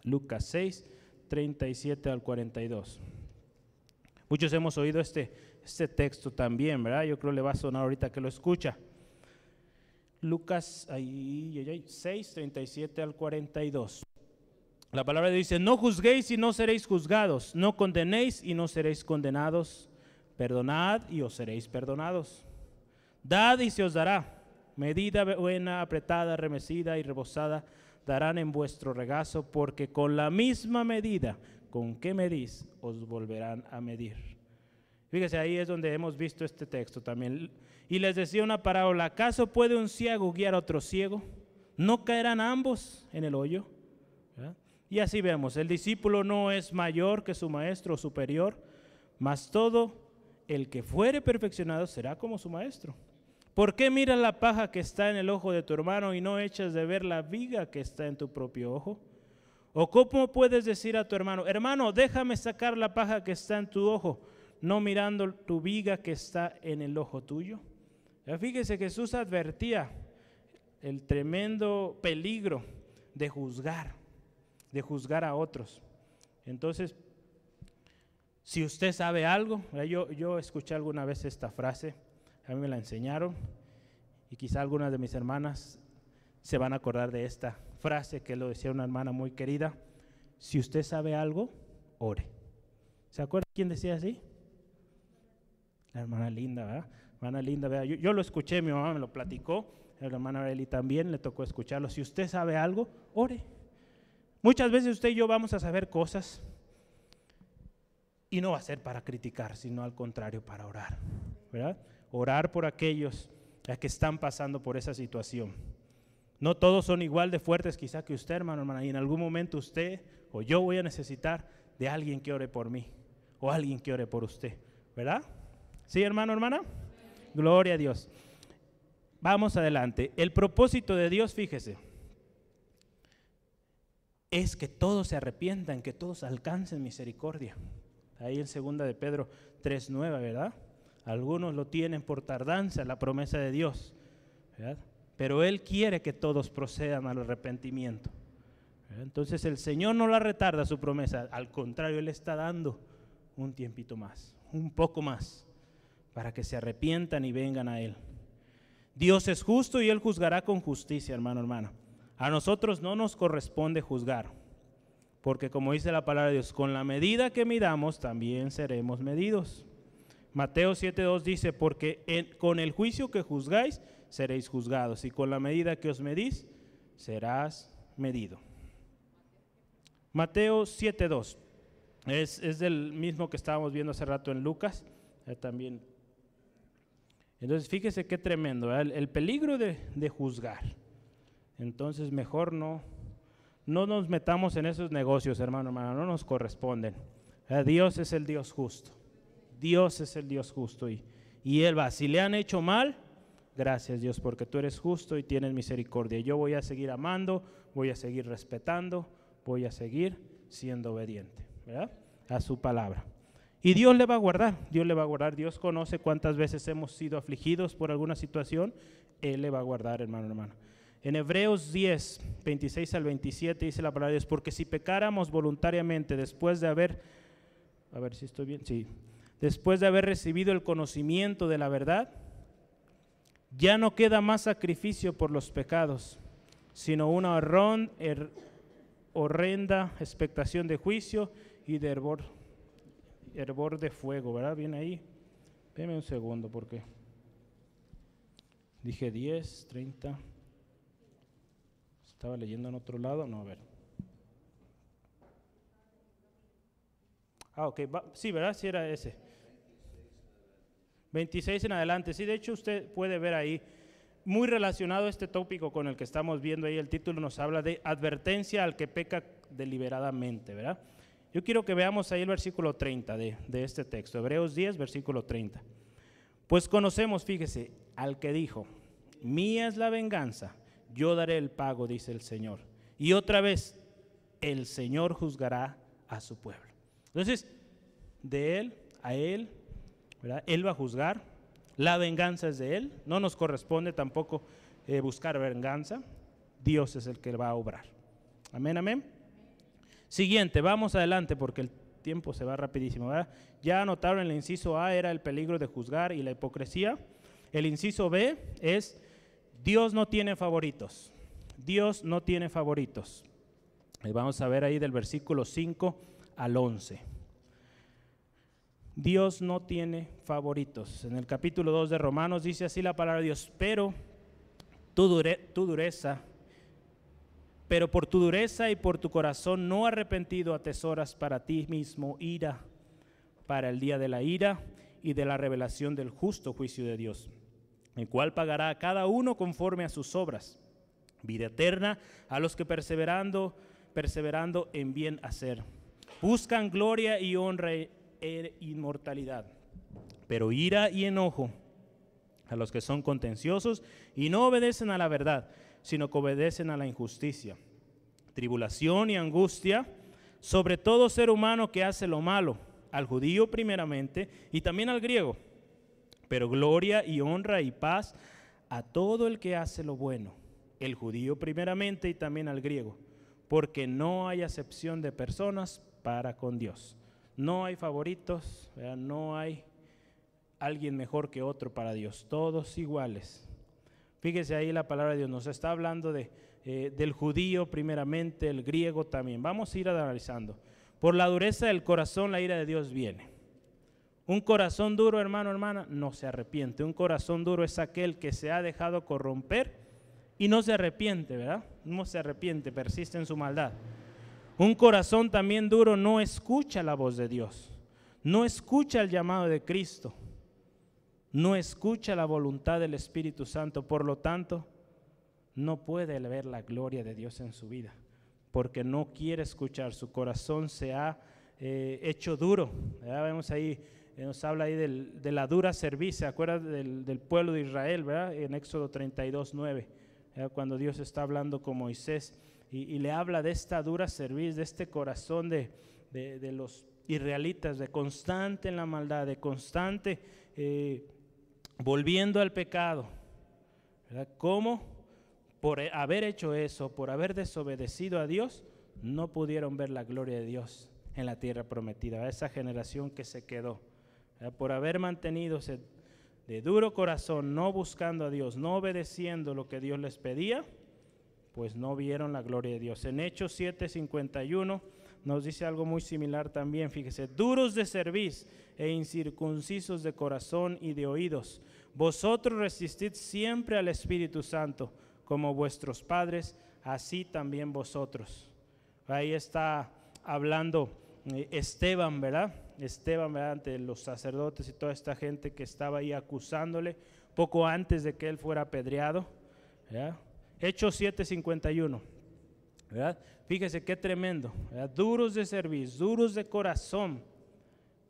Lucas 6, 37 al 42. Muchos hemos oído este texto también, ¿verdad? Yo creo que le va a sonar ahorita que lo escucha. Lucas 6, 37 al 42. La palabra dice, no juzguéis y no seréis juzgados, no condenéis y no seréis condenados, perdonad y os seréis perdonados. Dad y se os dará, medida buena, apretada, remecida y rebosada, darán en vuestro regazo, porque con la misma medida con que medís, os volverán a medir. Fíjese, ahí es donde hemos visto este texto también. Y les decía una parábola, ¿acaso puede un ciego guiar a otro ciego? ¿No caerán ambos en el hoyo? ¿Verdad? Y así vemos, el discípulo no es mayor que su maestro o superior, mas todo el que fuere perfeccionado será como su maestro. ¿Por qué miras la paja que está en el ojo de tu hermano y no echas de ver la viga que está en tu propio ojo? ¿O cómo puedes decir a tu hermano, hermano, déjame sacar la paja que está en tu ojo, no mirando tu viga que está en el ojo tuyo? Fíjese, Jesús advertía el tremendo peligro de juzgar a otros. Entonces, si usted sabe algo, yo escuché alguna vez esta frase, a mí me la enseñaron, y quizá algunas de mis hermanas se van a acordar de esta frase que lo decía una hermana muy querida: si usted sabe algo, ore. ¿Se acuerda quién decía así? La hermana Linda, ¿verdad? Hermana Linda, ¿verdad? Yo lo escuché, mi mamá me lo platicó, la hermana Arely también le tocó escucharlo. Si usted sabe algo, ore. Muchas veces usted y yo vamos a saber cosas y no va a ser para criticar, sino al contrario, para orar, ¿verdad? Orar por aquellos ya que están pasando por esa situación. No todos son igual de fuertes quizá que usted, hermano, hermana, y en algún momento usted o yo voy a necesitar de alguien que ore por mí o alguien que ore por usted, ¿verdad? ¿Sí, hermano, hermana? Gloria a Dios. Vamos adelante. El propósito de Dios, fíjese, es que todos se arrepientan, que todos alcancen misericordia. Ahí en 2 de Pedro 3:9, ¿verdad? Algunos lo tienen por tardanza, la promesa de Dios, ¿verdad? Pero Él quiere que todos procedan al arrepentimiento, ¿verdad? Entonces el Señor no la retarda su promesa, al contrario, Él está dando un tiempito más, un poco más, para que se arrepientan y vengan a Él. Dios es justo y Él juzgará con justicia, hermano, hermana. A nosotros no nos corresponde juzgar, porque como dice la palabra de Dios, con la medida que midamos también seremos medidos. Mateo 7:2 dice, porque con el juicio que juzgáis seréis juzgados, y con la medida que os medís serás medido. Mateo 7:2 es del mismo que estábamos viendo hace rato en Lucas, también. Entonces fíjese qué tremendo, ¿verdad? El peligro de juzgar. Entonces mejor no nos metamos en esos negocios, hermano, hermano, no nos corresponden. Dios es el Dios justo. Dios es el Dios justo y Él va. Si le han hecho mal, gracias Dios, porque tú eres justo y tienes misericordia. Yo voy a seguir amando, voy a seguir respetando, voy a seguir siendo obediente, ¿verdad? A su palabra. Y Dios le va a guardar, Dios le va a guardar. Dios conoce cuántas veces hemos sido afligidos por alguna situación. Él le va a guardar, hermano, hermano. En Hebreos 10, 26 al 27 dice la palabra de Dios, porque si pecáramos voluntariamente después de haber, a ver si estoy bien, sí, después de haber recibido el conocimiento de la verdad, ya no queda más sacrificio por los pecados, sino una horrenda expectación de juicio y de hervor de fuego, ¿verdad? Bien ahí. Deme un segundo porque dije 10, 30. Estaba leyendo en otro lado, no, a ver. Ok, sí, ¿verdad? Sí era ese. 26 en adelante, sí, de hecho usted puede ver ahí, muy relacionado este tópico con el que estamos viendo ahí, el título nos habla de advertencia al que peca deliberadamente, ¿verdad? Yo quiero que veamos ahí el versículo 30 de este texto, Hebreos 10, versículo 30. Pues conocemos, fíjese, al que dijo, mía es la venganza, yo daré el pago, dice el Señor. Y otra vez, el Señor juzgará a su pueblo. Entonces, de Él, a Él, ¿verdad? Él va a juzgar, la venganza es de Él, no nos corresponde tampoco buscar venganza, Dios es el que va a obrar. Amén, amén. Siguiente, vamos adelante porque el tiempo se va rapidísimo, ¿verdad? Ya anotaron el inciso A, era el peligro de juzgar y la hipocresía. El inciso B es Dios no tiene favoritos. Dios no tiene favoritos. Y vamos a ver ahí del versículo 5 al 11. Dios no tiene favoritos. En el capítulo 2 de Romanos dice así la palabra de Dios, pero por tu dureza y por tu corazón no arrepentido atesoras para ti mismo ira, para el día de la ira y de la revelación del justo juicio de Dios, el cual pagará a cada uno conforme a sus obras, vida eterna a los que perseverando en bien hacer, buscan gloria y honra e inmortalidad, pero ira y enojo a los que son contenciosos y no obedecen a la verdad, sino que obedecen a la injusticia, tribulación y angustia sobre todo ser humano que hace lo malo, al judío primeramente y también al griego, pero gloria y honra y paz a todo el que hace lo bueno, el judío primeramente y también al griego, porque no hay acepción de personas para con Dios. No hay favoritos, ¿verdad? No hay alguien mejor que otro para Dios, todos iguales. Fíjese ahí la palabra de Dios, nos está hablando del judío primeramente, el griego también. Vamos a ir analizando. Por la dureza del corazón la ira de Dios viene. Un corazón duro, hermano, hermana, no se arrepiente. Un corazón duro es aquel que se ha dejado corromper y no se arrepiente, ¿verdad? No se arrepiente, persiste en su maldad. Un corazón también duro no escucha la voz de Dios, no escucha el llamado de Cristo. no escucha la voluntad del Espíritu Santo, por lo tanto, no puede ver la gloria de Dios en su vida, porque no quiere escuchar, su corazón se ha hecho duro. ¿Verdad? Vemos ahí, nos habla ahí de la dura cerviz, ¿se acuerdan del pueblo de Israel, ¿verdad? En Éxodo 32:9, cuando Dios está hablando con Moisés y le habla de esta dura cerviz, de este corazón de los israelitas, de constante en la maldad, de constante volviendo al pecado, ¿verdad? ¿Cómo? Por haber hecho eso, por haber desobedecido a Dios, no pudieron ver la gloria de Dios en la tierra prometida. Esa generación que se quedó, ¿verdad? Por haber mantenidose de duro corazón, no buscando a Dios, no obedeciendo lo que Dios les pedía, pues no vieron la gloria de Dios. En Hechos 7:51 nos dice algo muy similar también, fíjese: duros de cerviz e incircuncisos de corazón y de oídos, vosotros resistid siempre al Espíritu Santo, como vuestros padres, así también vosotros. Ahí está hablando Esteban, ¿verdad? Esteban, ¿verdad? Ante los sacerdotes y toda esta gente que estaba ahí acusándole poco antes de que él fuera apedreado, ¿verdad? Hechos 7:51, ¿verdad? Fíjese qué tremendo, ¿verdad? Duros de cerviz, duros de corazón,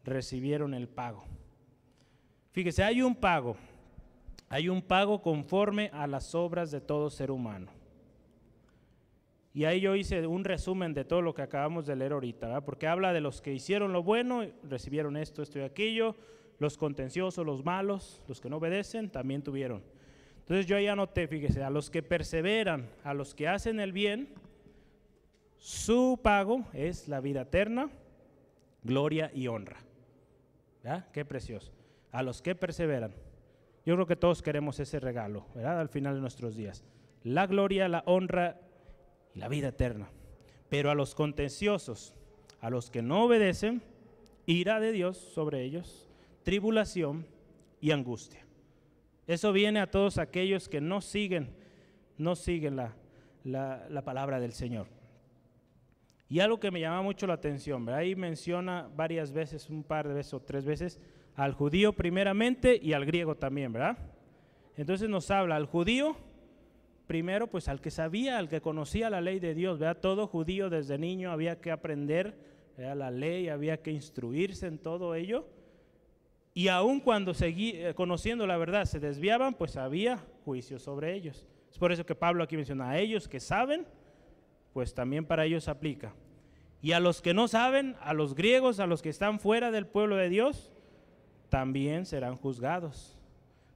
recibieron el pago. Fíjese, hay un pago conforme a las obras de todo ser humano. Y ahí yo hice un resumen de todo lo que acabamos de leer ahorita, ¿verdad? Porque habla de los que hicieron lo bueno, recibieron esto, esto y aquello, los contenciosos, los malos, los que no obedecen, también tuvieron. Entonces yo ahí anoté, fíjese, a los que perseveran, a los que hacen el bien, su pago es la vida eterna, gloria y honra. ¿Verdad? Qué precioso. A los que perseveran. Yo creo que todos queremos ese regalo, ¿verdad? Al final de nuestros días. La gloria, la honra y la vida eterna. Pero a los contenciosos, a los que no obedecen, ira de Dios sobre ellos, tribulación y angustia. Eso viene a todos aquellos que no siguen la palabra del Señor. Y algo que me llama mucho la atención, ¿verdad? Ahí menciona varias veces, un par de veces o 3 veces, al judío primeramente y al griego también, ¿verdad? Entonces nos habla al judío primero, pues al que sabía, al que conocía la ley de Dios, ¿verdad? Todo judío desde niño había que aprender, ¿verdad? La ley, había que instruirse en todo ello. Y aun cuando conociendo la verdad se desviaban, pues había juicio sobre ellos. Es por eso que Pablo aquí menciona a ellos que saben, pues también para ellos aplica. Y a los que no saben, a los griegos, a los que están fuera del pueblo de Dios, también serán juzgados.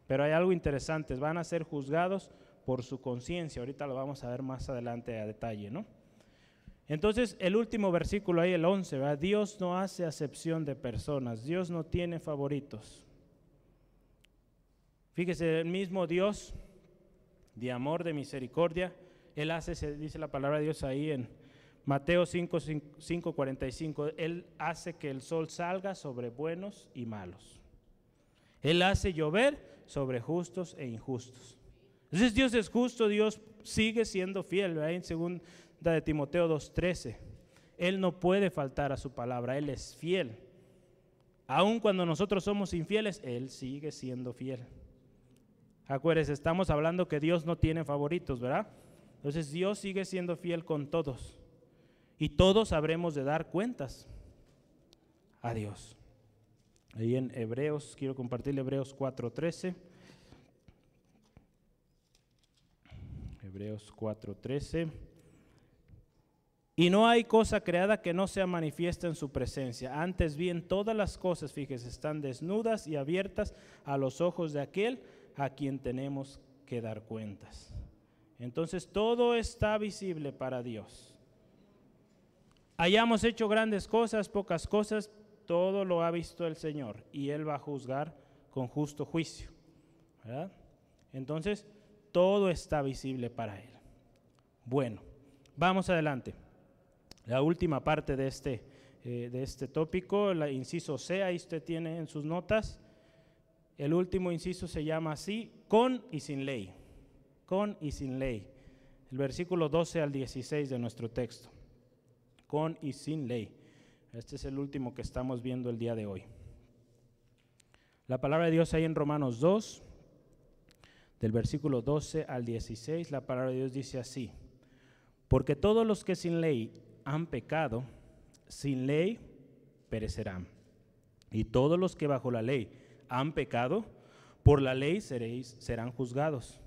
Pero hay algo interesante, van a ser juzgados por su conciencia. Ahorita lo vamos a ver más adelante a detalle, ¿no? Entonces, el último versículo ahí, el 11, ¿verdad? Dios no hace acepción de personas, Dios no tiene favoritos. Fíjese, el mismo Dios de amor, de misericordia, Él hace, se dice la palabra de Dios ahí en Mateo 5:45, Él hace que el sol salga sobre buenos y malos. Él hace llover sobre justos e injustos. Entonces Dios es justo, Dios sigue siendo fiel, ¿verdad? En 2 de Timoteo 2:13, Él no puede faltar a su palabra, Él es fiel. Aun cuando nosotros somos infieles, Él sigue siendo fiel. Acuérdense, estamos hablando que Dios no tiene favoritos, ¿verdad? Entonces Dios sigue siendo fiel con todos. Y todos habremos de dar cuentas a Dios. Ahí en Hebreos, quiero compartir Hebreos 4:13. Hebreos 4:13. Y no hay cosa creada que no sea manifiesta en su presencia. Antes bien, todas las cosas, fíjese, están desnudas y abiertas a los ojos de aquel a quien tenemos que dar cuentas. Entonces todo está visible para Dios. Hayamos hecho grandes cosas, pocas cosas, todo lo ha visto el Señor y Él va a juzgar con justo juicio, ¿verdad? Entonces todo está visible para Él. Bueno, vamos adelante. La última parte de este tópico, el inciso C, ahí usted tiene en sus notas. El último inciso se llama así: con y sin ley. Con y sin ley. El versículo 12 al 16 de nuestro texto. Con y sin ley. Este es el último que estamos viendo el día de hoy. La palabra de Dios ahí en Romanos 2, del versículo 12 al 16, la palabra de Dios dice así: porque todos los que sin ley han pecado, sin ley perecerán. Y todos los que bajo la ley han pecado, por la ley serán juzgados.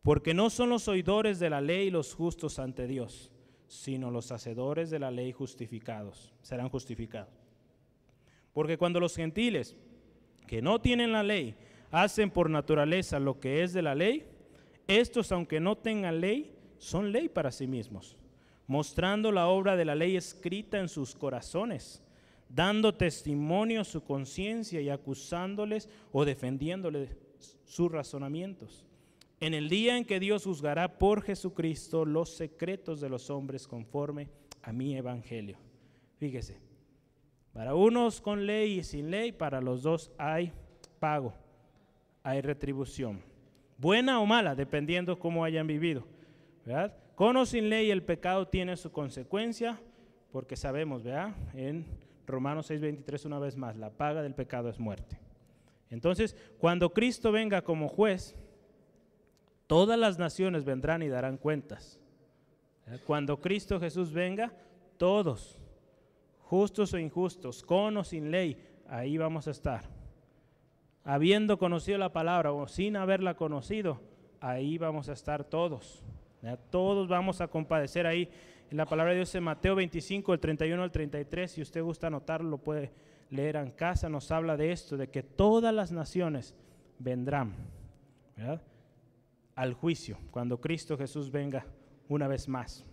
Porque no son los oidores de la ley los justos ante Dios, sino los hacedores de la ley serán justificados. Porque cuando los gentiles que no tienen la ley hacen por naturaleza lo que es de la ley, estos, aunque no tengan ley, son ley para sí mismos, mostrando la obra de la ley escrita en sus corazones, dando testimonio a su conciencia y acusándoles o defendiéndoles sus razonamientos. En el día en que Dios juzgará por Jesucristo los secretos de los hombres conforme a mi evangelio. Fíjese, para unos con ley y sin ley, para los dos hay pago, hay retribución, buena o mala, dependiendo cómo hayan vivido, ¿verdad? Con o sin ley el pecado tiene su consecuencia, porque sabemos, ¿verdad? En Romanos 6:23 una vez más, la paga del pecado es muerte. Entonces, cuando Cristo venga como juez, todas las naciones vendrán y darán cuentas. Cuando Cristo Jesús venga, todos, justos o injustos, con o sin ley, ahí vamos a estar. Habiendo conocido la palabra o sin haberla conocido, ahí vamos a estar todos. Todos vamos a compadecer ahí. En la palabra de Dios en Mateo 25, del 31 al 33, si usted gusta anotarlo, lo puede leer en casa, nos habla de esto, de que todas las naciones vendrán, ¿verdad?, al juicio, cuando Cristo Jesús venga una vez más.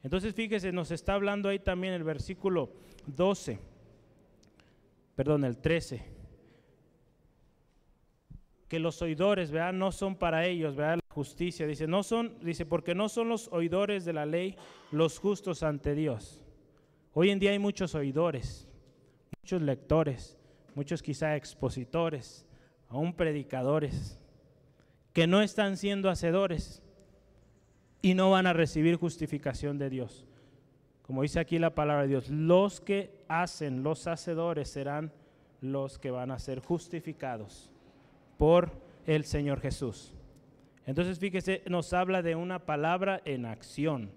Entonces fíjese, nos está hablando ahí también el versículo 13, que los oidores, ¿verdad?, no son para ellos, ¿verdad?, la justicia, dice, porque no son los oidores de la ley los justos ante Dios. Hoy en día hay muchos oidores, muchos lectores, muchos quizá expositores, aún predicadores, que no están siendo hacedores y no van a recibir justificación de Dios. Como dice aquí la palabra de Dios, los que hacen, los hacedores serán los que van a ser justificados por el Señor Jesús. Entonces fíjese, nos habla de una palabra en acción,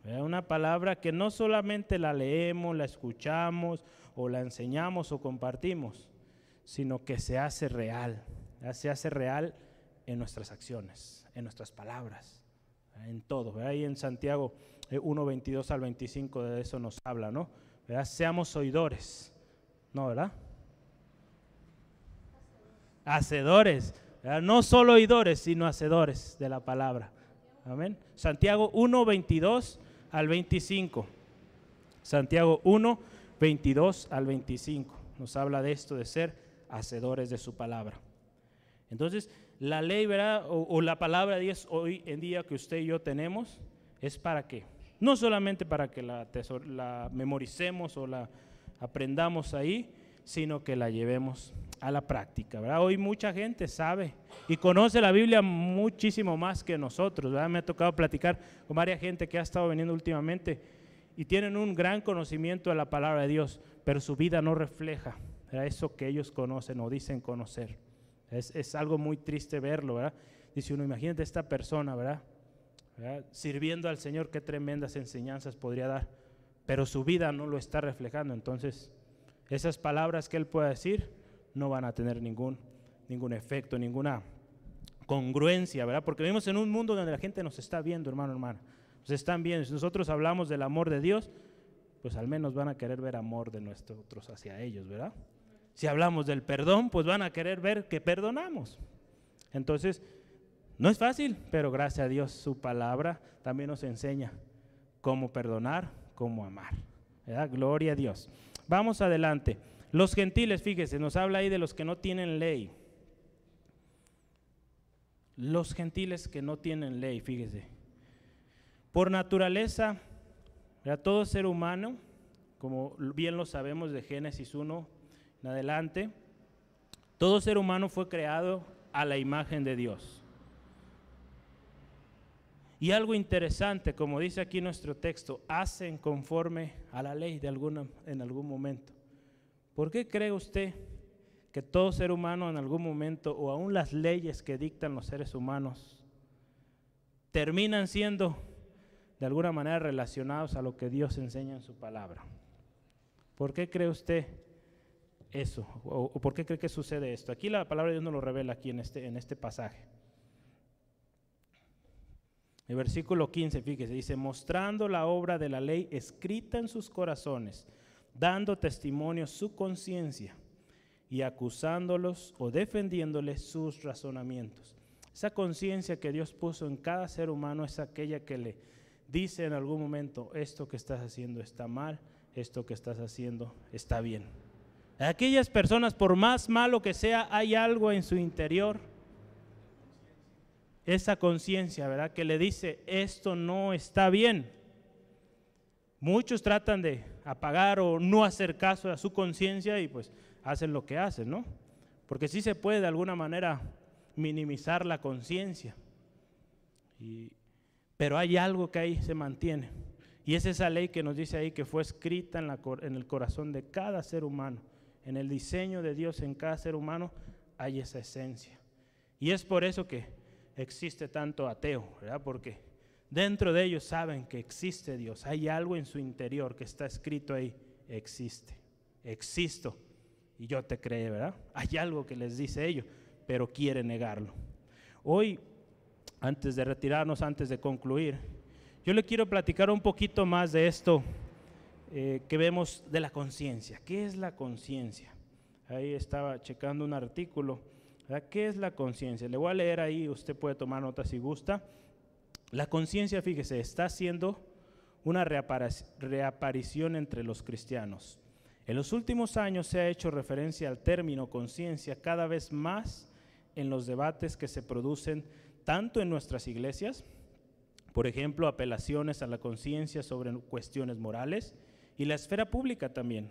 ¿verdad? Una palabra que no solamente la leemos, la escuchamos o la enseñamos o compartimos, sino que se hace real, ¿verdad? Se hace real en nuestras acciones, en nuestras palabras, ¿verdad?, en todo, ¿verdad? Ahí en Santiago 1:22 al 25 de eso nos habla, ¿no? ¿Verdad? Seamos oidores, ¿no, verdad? Hacedores, ¿verdad? No solo oidores, sino hacedores de la palabra. Amén. Santiago 1:22 al 25. Santiago 1:22 al 25 nos habla de esto, de ser hacedores de su palabra. Entonces, la ley, ¿verdad?, o la palabra de Dios hoy en día que usted y yo tenemos, ¿es para qué? No solamente para que la memoricemos o la aprendamos ahí, sino que la llevemos a la práctica, ¿verdad? Hoy mucha gente sabe y conoce la Biblia muchísimo más que nosotros, ¿verdad? Me ha tocado platicar con varias gente que ha estado viniendo últimamente y tienen un gran conocimiento de la palabra de Dios, pero su vida no refleja, ¿verdad?, eso que ellos conocen o dicen conocer. Es algo muy triste verlo, ¿verdad? Dice uno, imagínate esta persona, ¿verdad? Sirviendo al Señor, qué tremendas enseñanzas podría dar, pero su vida no lo está reflejando. Entonces, esas palabras que él pueda decir no van a tener ningún efecto, ninguna congruencia, ¿verdad? Porque vivimos en un mundo donde la gente nos está viendo, hermano, hermana. Nos están viendo. Si nosotros hablamos del amor de Dios, pues al menos van a querer ver amor de nosotros hacia ellos, ¿verdad? Si hablamos del perdón, pues van a querer ver que perdonamos. Entonces, no es fácil, pero gracias a Dios su palabra también nos enseña cómo perdonar, cómo amar, ¿verdad? Gloria a Dios. Vamos adelante. Los gentiles, fíjese, nos habla ahí de los que no tienen ley. Los gentiles que no tienen ley, fíjese. Por naturaleza, ¿verdad?, todo ser humano, como bien lo sabemos de Génesis 1 en adelante, todo ser humano fue creado a la imagen de Dios. Y algo interesante, como dice aquí nuestro texto, hacen conforme a la ley en algún momento. ¿Por qué cree usted que todo ser humano en algún momento, o aún las leyes que dictan los seres humanos, terminan siendo de alguna manera relacionados a lo que Dios enseña en su palabra? ¿Por qué cree usted eso? ¿O por qué cree que sucede esto? Aquí la palabra de Dios nos lo revela aquí en este pasaje. El versículo 15, fíjese, dice: mostrando la obra de la ley escrita en sus corazones, dando testimonio su conciencia y acusándolos o defendiéndoles sus razonamientos. Esa conciencia que Dios puso en cada ser humano es aquella que le dice en algún momento: esto que estás haciendo está mal, esto que estás haciendo está bien. Aquellas personas, por más malo que sea, hay algo en su interior, esa conciencia, ¿verdad?, que le dice: esto no está bien. Muchos tratan de apagar o no hacer caso a su conciencia y pues hacen lo que hacen, ¿no? Porque sí se puede de alguna manera minimizar la conciencia, pero hay algo que ahí se mantiene, y es esa ley que nos dice ahí que fue escrita en el corazón de cada ser humano. En el diseño de Dios en cada ser humano hay esa esencia, y es por eso que existe tanto ateo, ¿verdad? Porque dentro de ellos saben que existe Dios, hay algo en su interior que está escrito ahí: existo y yo te creé, ¿verdad? Hay algo que les dice ellos, pero quieren negarlo. Hoy, antes de retirarnos, antes de concluir, yo le quiero platicar un poquito más de esto que vemos de la conciencia. ¿Qué es la conciencia? Ahí estaba checando un artículo, ¿verdad? ¿Qué es la conciencia? Le voy a leer ahí, usted puede tomar nota si gusta. La conciencia, fíjese, está haciendo una reaparición entre los cristianos. En los últimos años se ha hecho referencia al término conciencia cada vez más en los debates que se producen tanto en nuestras iglesias, por ejemplo, apelaciones a la conciencia sobre cuestiones morales, y la esfera pública también,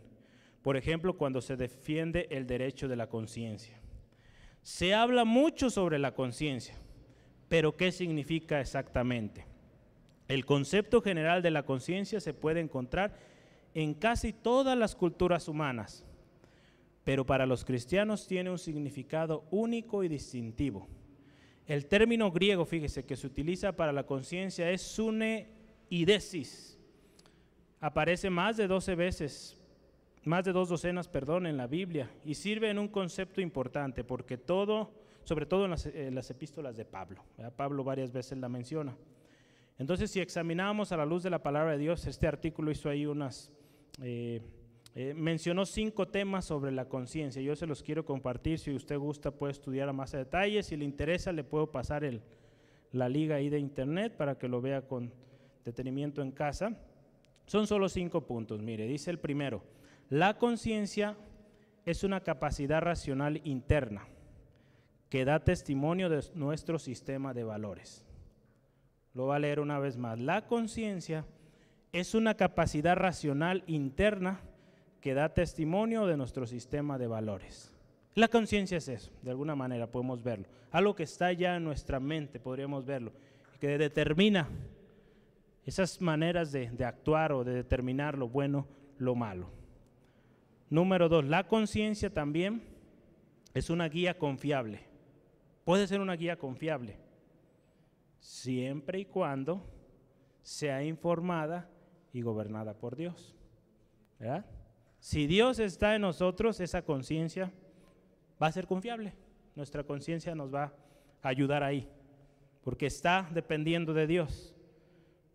por ejemplo, cuando se defiende el derecho de la conciencia. Se habla mucho sobre la conciencia, pero ¿qué significa exactamente? El concepto general de la conciencia se puede encontrar en casi todas las culturas humanas, pero para los cristianos tiene un significado único y distintivo. El término griego, fíjese, que se utiliza para la conciencia es suneidesis. Aparece más de 12 veces, más de 2 docenas, en la Biblia, y sirve en un concepto importante, porque sobre todo en las epístolas de Pablo, ¿verdad? Pablo varias veces la menciona. Entonces, si examinamos a la luz de la palabra de Dios, este artículo hizo ahí mencionó 5 temas sobre la conciencia. Yo se los quiero compartir. Si usted gusta, puede estudiar a más detalle. Si le interesa, le puedo pasar la liga ahí de internet para que lo vea con detenimiento en casa. Son solo 5 puntos. Mire, dice el primero: la conciencia es una capacidad racional interna que da testimonio de nuestro sistema de valores. Lo voy a leer una vez más. La conciencia es una capacidad racional interna que da testimonio de nuestro sistema de valores. La conciencia es eso, de alguna manera podemos verlo. Algo que está ya en nuestra mente, podríamos verlo, que determina esas maneras de actuar o de determinar lo bueno, lo malo. Número 2, la conciencia también es una guía confiable. Puede ser una guía confiable, siempre y cuando sea informada y gobernada por Dios, ¿verdad? Si Dios está en nosotros, esa conciencia va a ser confiable. Nuestra conciencia nos va a ayudar ahí, porque está dependiendo de Dios.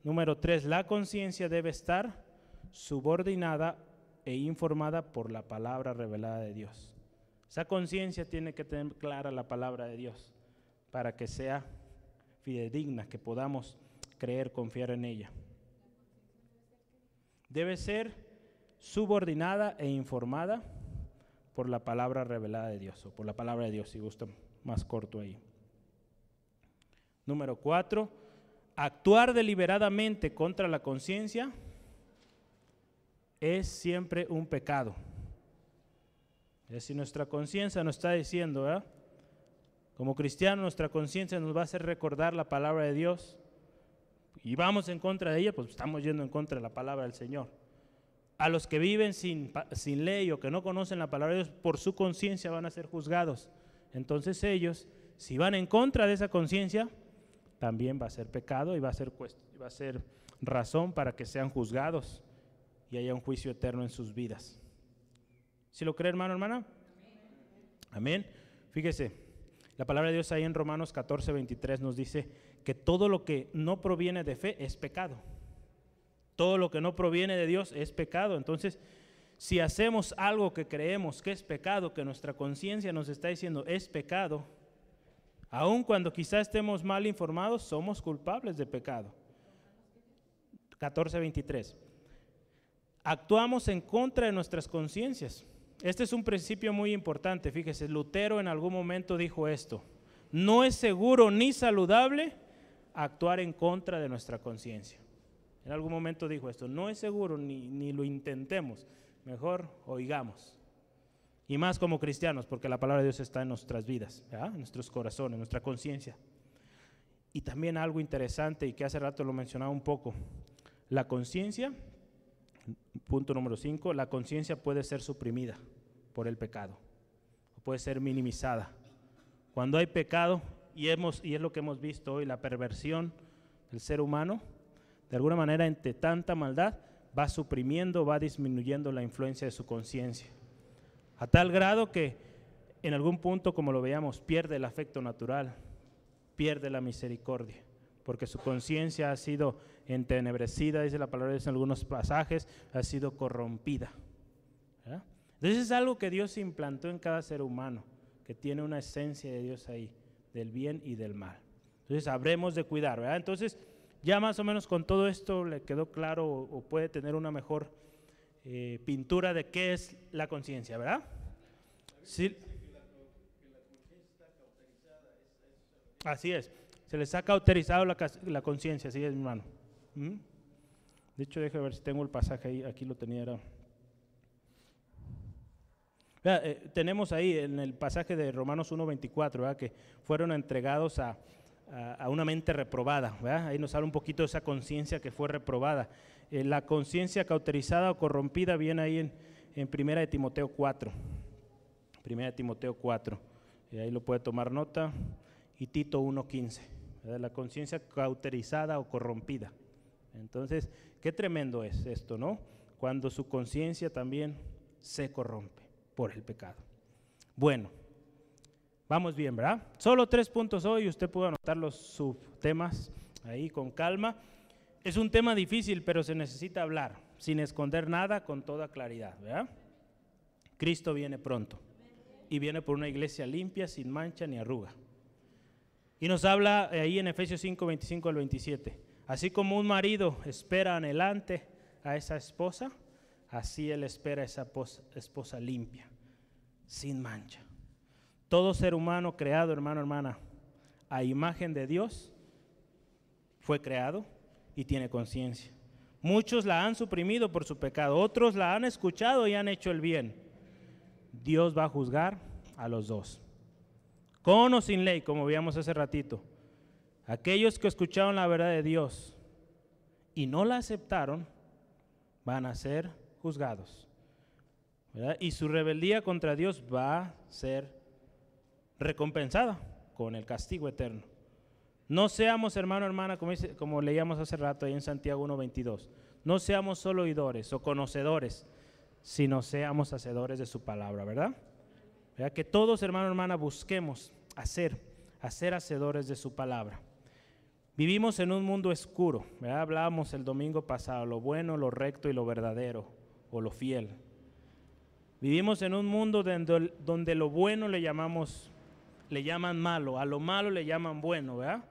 Número 3, la conciencia debe estar subordinada e informada por la palabra revelada de Dios. Esa conciencia tiene que tener clara la palabra de Dios para que sea fidedigna, que podamos creer, confiar en ella. Debe ser subordinada e informada por la palabra revelada de Dios, o por la palabra de Dios, si gusta más corto ahí. Número 4, actuar deliberadamente contra la conciencia es siempre un pecado. Es decir, nuestra conciencia nos está diciendo, ¿verdad? Como cristianos, nuestra conciencia nos va a hacer recordar la palabra de Dios, y vamos en contra de ella, pues estamos yendo en contra de la palabra del Señor. a los que viven sin ley o que no conocen la palabra de Dios, por su conciencia van a ser juzgados. Entonces ellos, si van en contra de esa conciencia, también va a ser pecado y va a ser razón para que sean juzgados y haya un juicio eterno en sus vidas. ¿Sí lo cree, hermano, hermana? Amén. Fíjese, la palabra de Dios ahí en Romanos 14:23 nos dice que todo lo que no proviene de fe es pecado. Todo lo que no proviene de Dios es pecado. Entonces, si hacemos algo que creemos que es pecado, que nuestra conciencia nos está diciendo es pecado, aun cuando quizás estemos mal informados, somos culpables de pecado. 14:23. Actuamos en contra de nuestras conciencias. Este es un principio muy importante. Fíjese, Lutero en algún momento dijo esto: no es seguro ni saludable actuar en contra de nuestra conciencia. En algún momento dijo esto: no es seguro ni lo intentemos, mejor oigamos. Y más como cristianos, porque la palabra de Dios está en nuestras vidas, ¿verdad? En nuestros corazones, en nuestra conciencia. Y también algo interesante, y que hace rato lo mencionaba un poco, la conciencia, punto número 5, la conciencia puede ser suprimida por el pecado, puede ser minimizada. Cuando hay pecado, y es lo que hemos visto hoy, la perversión del ser humano, de alguna manera, entre tanta maldad, va suprimiendo, va disminuyendo la influencia de su conciencia, a tal grado que en algún punto, como lo veíamos, pierde el afecto natural, pierde la misericordia, porque su conciencia ha sido entenebrecida, dice la palabra de Dios en algunos pasajes, ha sido corrompida, ¿verdad? Entonces es algo que Dios implantó en cada ser humano, que tiene una esencia de Dios ahí, del bien y del mal. Entonces habremos de cuidar, ¿verdad? Entonces ya más o menos con todo esto le quedó claro o puede tener una mejor pintura de qué es la conciencia, ¿verdad? Sí. Así es, se les ha cauterizado la conciencia, así es, mi hermano. De hecho, déjame ver si tengo el pasaje ahí, aquí lo tenía. Tenemos ahí en el pasaje de Romanos 1:24, ¿verdad? Que fueron entregados a una mente reprobada, ¿verdad? Ahí nos habla un poquito de esa conciencia que fue reprobada. La conciencia cauterizada o corrompida viene ahí en 1 Timoteo 4. 1 Timoteo 4, y ahí lo puede tomar nota, y Tito 1:15, ¿verdad? La conciencia cauterizada o corrompida. Entonces, qué tremendo es esto, ¿no? Cuando su conciencia también se corrompe por el pecado. Bueno, vamos bien, ¿verdad? Solo 3 puntos hoy, usted puede anotar los subtemas ahí con calma. Es un tema difícil, pero se necesita hablar, sin esconder nada, con toda claridad, ¿verdad? Cristo viene pronto, y viene por una iglesia limpia, sin mancha ni arruga. Y nos habla ahí en Efesios 5:25 al 27, así como un marido espera anhelante a esa esposa, así él espera a esa esposa limpia, sin mancha. Todo ser humano creado, hermano, hermana, a imagen de Dios, fue creado y tiene conciencia. Muchos la han suprimido por su pecado, otros la han escuchado y han hecho el bien. Dios va a juzgar a los dos, con o sin ley, como veíamos hace ratito. Aquellos que escucharon la verdad de Dios y no la aceptaron, van a ser juzgados, ¿verdad? Y su rebeldía contra Dios va a ser recompensada con el castigo eterno. No seamos, hermano, hermana, como leíamos hace rato ahí en Santiago 1:22, no seamos solo oidores o conocedores, sino seamos hacedores de su palabra, ¿verdad? Que todos, hermano, hermana, busquemos ser hacedores de su palabra. Vivimos en un mundo oscuro, ¿verdad? Hablábamos el domingo pasado, lo bueno, lo recto y lo verdadero, o lo fiel. Vivimos en un mundo donde lo bueno le llaman malo, a lo malo le llaman bueno, ¿verdad?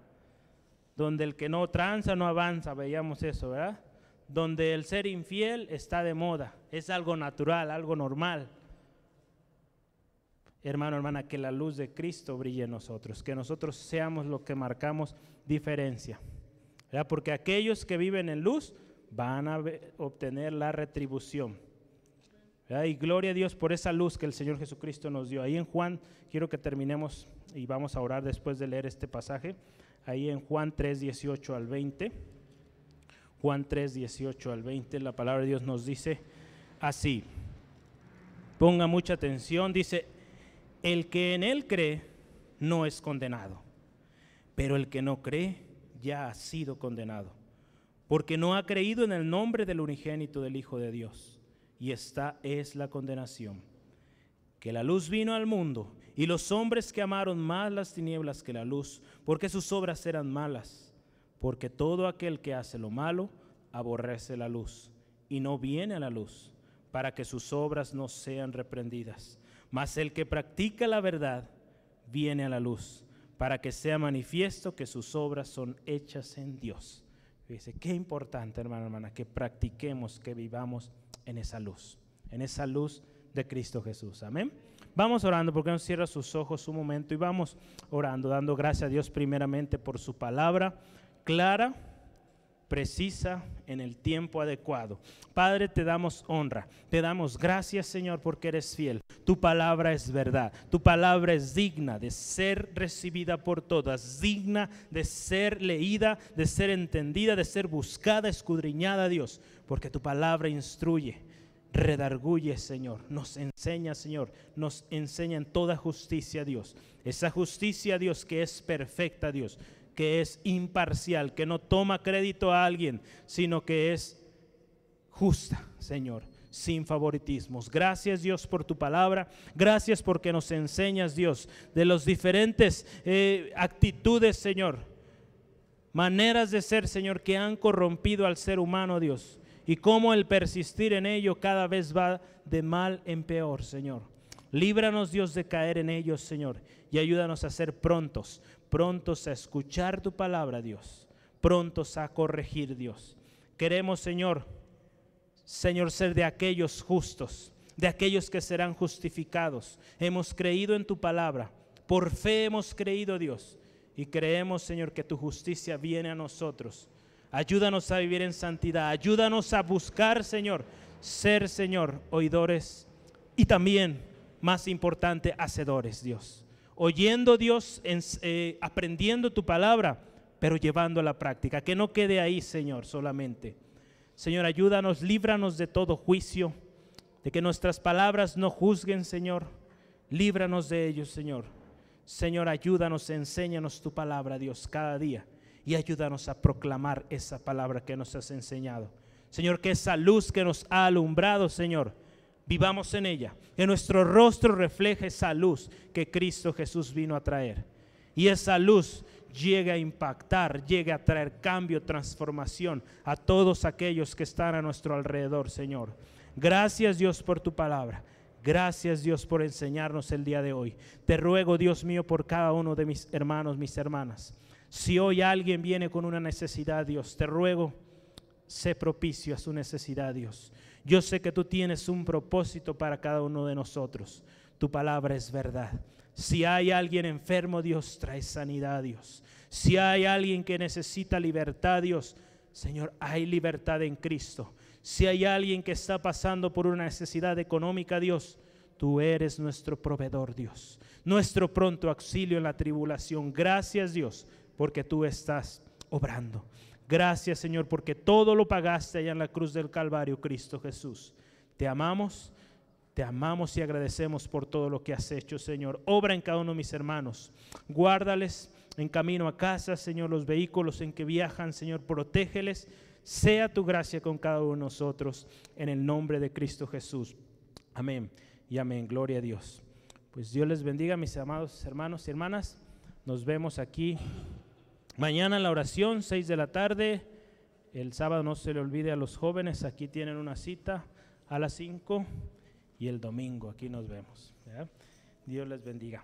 Donde el que no tranza no avanza, veíamos eso, ¿verdad? Donde el ser infiel está de moda, es algo natural, algo normal. Hermano, hermana, que la luz de Cristo brille en nosotros, que nosotros seamos lo que marcamos diferencia, ¿verdad? Porque aquellos que viven en luz van a obtener la retribución, ¿verdad? Y gloria a Dios por esa luz que el Señor Jesucristo nos dio. Ahí en Juan, quiero que terminemos y vamos a orar después de leer este pasaje, ahí en Juan 3:18 al 20. Juan 3:18 al 20, la palabra de Dios nos dice: así. Ponga mucha atención, dice, el que en él cree no es condenado, pero el que no cree ya ha sido condenado, porque no ha creído en el nombre del unigénito del Hijo de Dios. Y esta es la condenación, que la luz vino al mundo, y los hombres que amaron más las tinieblas que la luz, porque sus obras eran malas. Porque todo aquel que hace lo malo aborrece la luz, y no viene a la luz, para que sus obras no sean reprendidas. Mas el que practica la verdad viene a la luz, para que sea manifiesto que sus obras son hechas en Dios. Dice, qué importante, hermano, hermana, que practiquemos, que vivamos en esa luz de Cristo Jesús. Amén. Vamos orando, porque no cierra sus ojos un momento, y vamos orando, dando gracias a Dios primeramente por su palabra clara, precisa, en el tiempo adecuado. Padre, te damos honra, te damos gracias, Señor, porque eres fiel. Tu palabra es verdad, tu palabra es digna de ser recibida por todas, digna de ser leída, de ser entendida, de ser buscada, escudriñada, Dios, porque tu palabra instruye, redarguye, Señor, nos enseña, Señor, nos enseña en toda justicia, Dios. Esa justicia, Dios, que es perfecta, Dios, que es imparcial, que no toma crédito a alguien, sino que es justa, Señor, sin favoritismos. Gracias, Dios, por tu palabra. Gracias porque nos enseñas, Dios, de las diferentes actitudes, Señor, maneras de ser, Señor, que han corrompido al ser humano, Dios, y cómo el persistir en ello cada vez va de mal en peor, Señor. Líbranos, Dios, de caer en ellos, Señor, y ayúdanos a ser prontos a escuchar tu palabra, Dios, prontos a corregir, Dios. Queremos, Señor, ser de aquellos justos, de aquellos que serán justificados. Hemos creído en tu palabra, por fe hemos creído, Dios, y creemos, Señor, que tu justicia viene a nosotros. Ayúdanos a vivir en santidad, ayúdanos a buscar, Señor, ser, Señor, oidores y también, más importante, hacedores, Dios. Oyendo, Dios, aprendiendo tu palabra, pero llevando a la práctica, que no quede ahí, Señor, solamente. Señor, ayúdanos, líbranos de todo juicio, de que nuestras palabras no juzguen, Señor. Líbranos de ellos, Señor. Señor, ayúdanos, enséñanos tu palabra, Dios, cada día, y ayúdanos a proclamar esa palabra que nos has enseñado. Señor, que esa luz que nos ha alumbrado, Señor, vivamos en ella, que nuestro rostro refleje esa luz que Cristo Jesús vino a traer, y esa luz llegue a impactar, llegue a traer cambio, transformación a todos aquellos que están a nuestro alrededor, Señor. Gracias, Dios, por tu palabra. Gracias, Dios, por enseñarnos el día de hoy. Te ruego, Dios mío, por cada uno de mis hermanos, mis hermanas. Si hoy alguien viene con una necesidad, Dios, te ruego, sé propicio a su necesidad, Dios. Yo sé que tú tienes un propósito para cada uno de nosotros. Tu palabra es verdad. Si hay alguien enfermo, Dios, trae sanidad, Dios. Si hay alguien que necesita libertad, Dios, Señor, hay libertad en Cristo. Si hay alguien que está pasando por una necesidad económica, Dios, tú eres nuestro proveedor, Dios, nuestro pronto auxilio en la tribulación. Gracias, Dios, porque tú estás obrando. Gracias, Señor, porque todo lo pagaste allá en la cruz del Calvario, Cristo Jesús. Te amamos y agradecemos por todo lo que has hecho, Señor. Obra en cada uno de mis hermanos. Guárdales en camino a casa, Señor, los vehículos en que viajan, Señor, protégeles. Sea tu gracia con cada uno de nosotros, en el nombre de Cristo Jesús. Amén y amén. Gloria a Dios. Pues Dios les bendiga, mis amados hermanos y hermanas. Nos vemos aquí mañana en la oración, 6 de la tarde. El sábado no se le olvide a los jóvenes, aquí tienen una cita a las 5. Y el domingo aquí nos vemos. ¿Verdad? Dios les bendiga.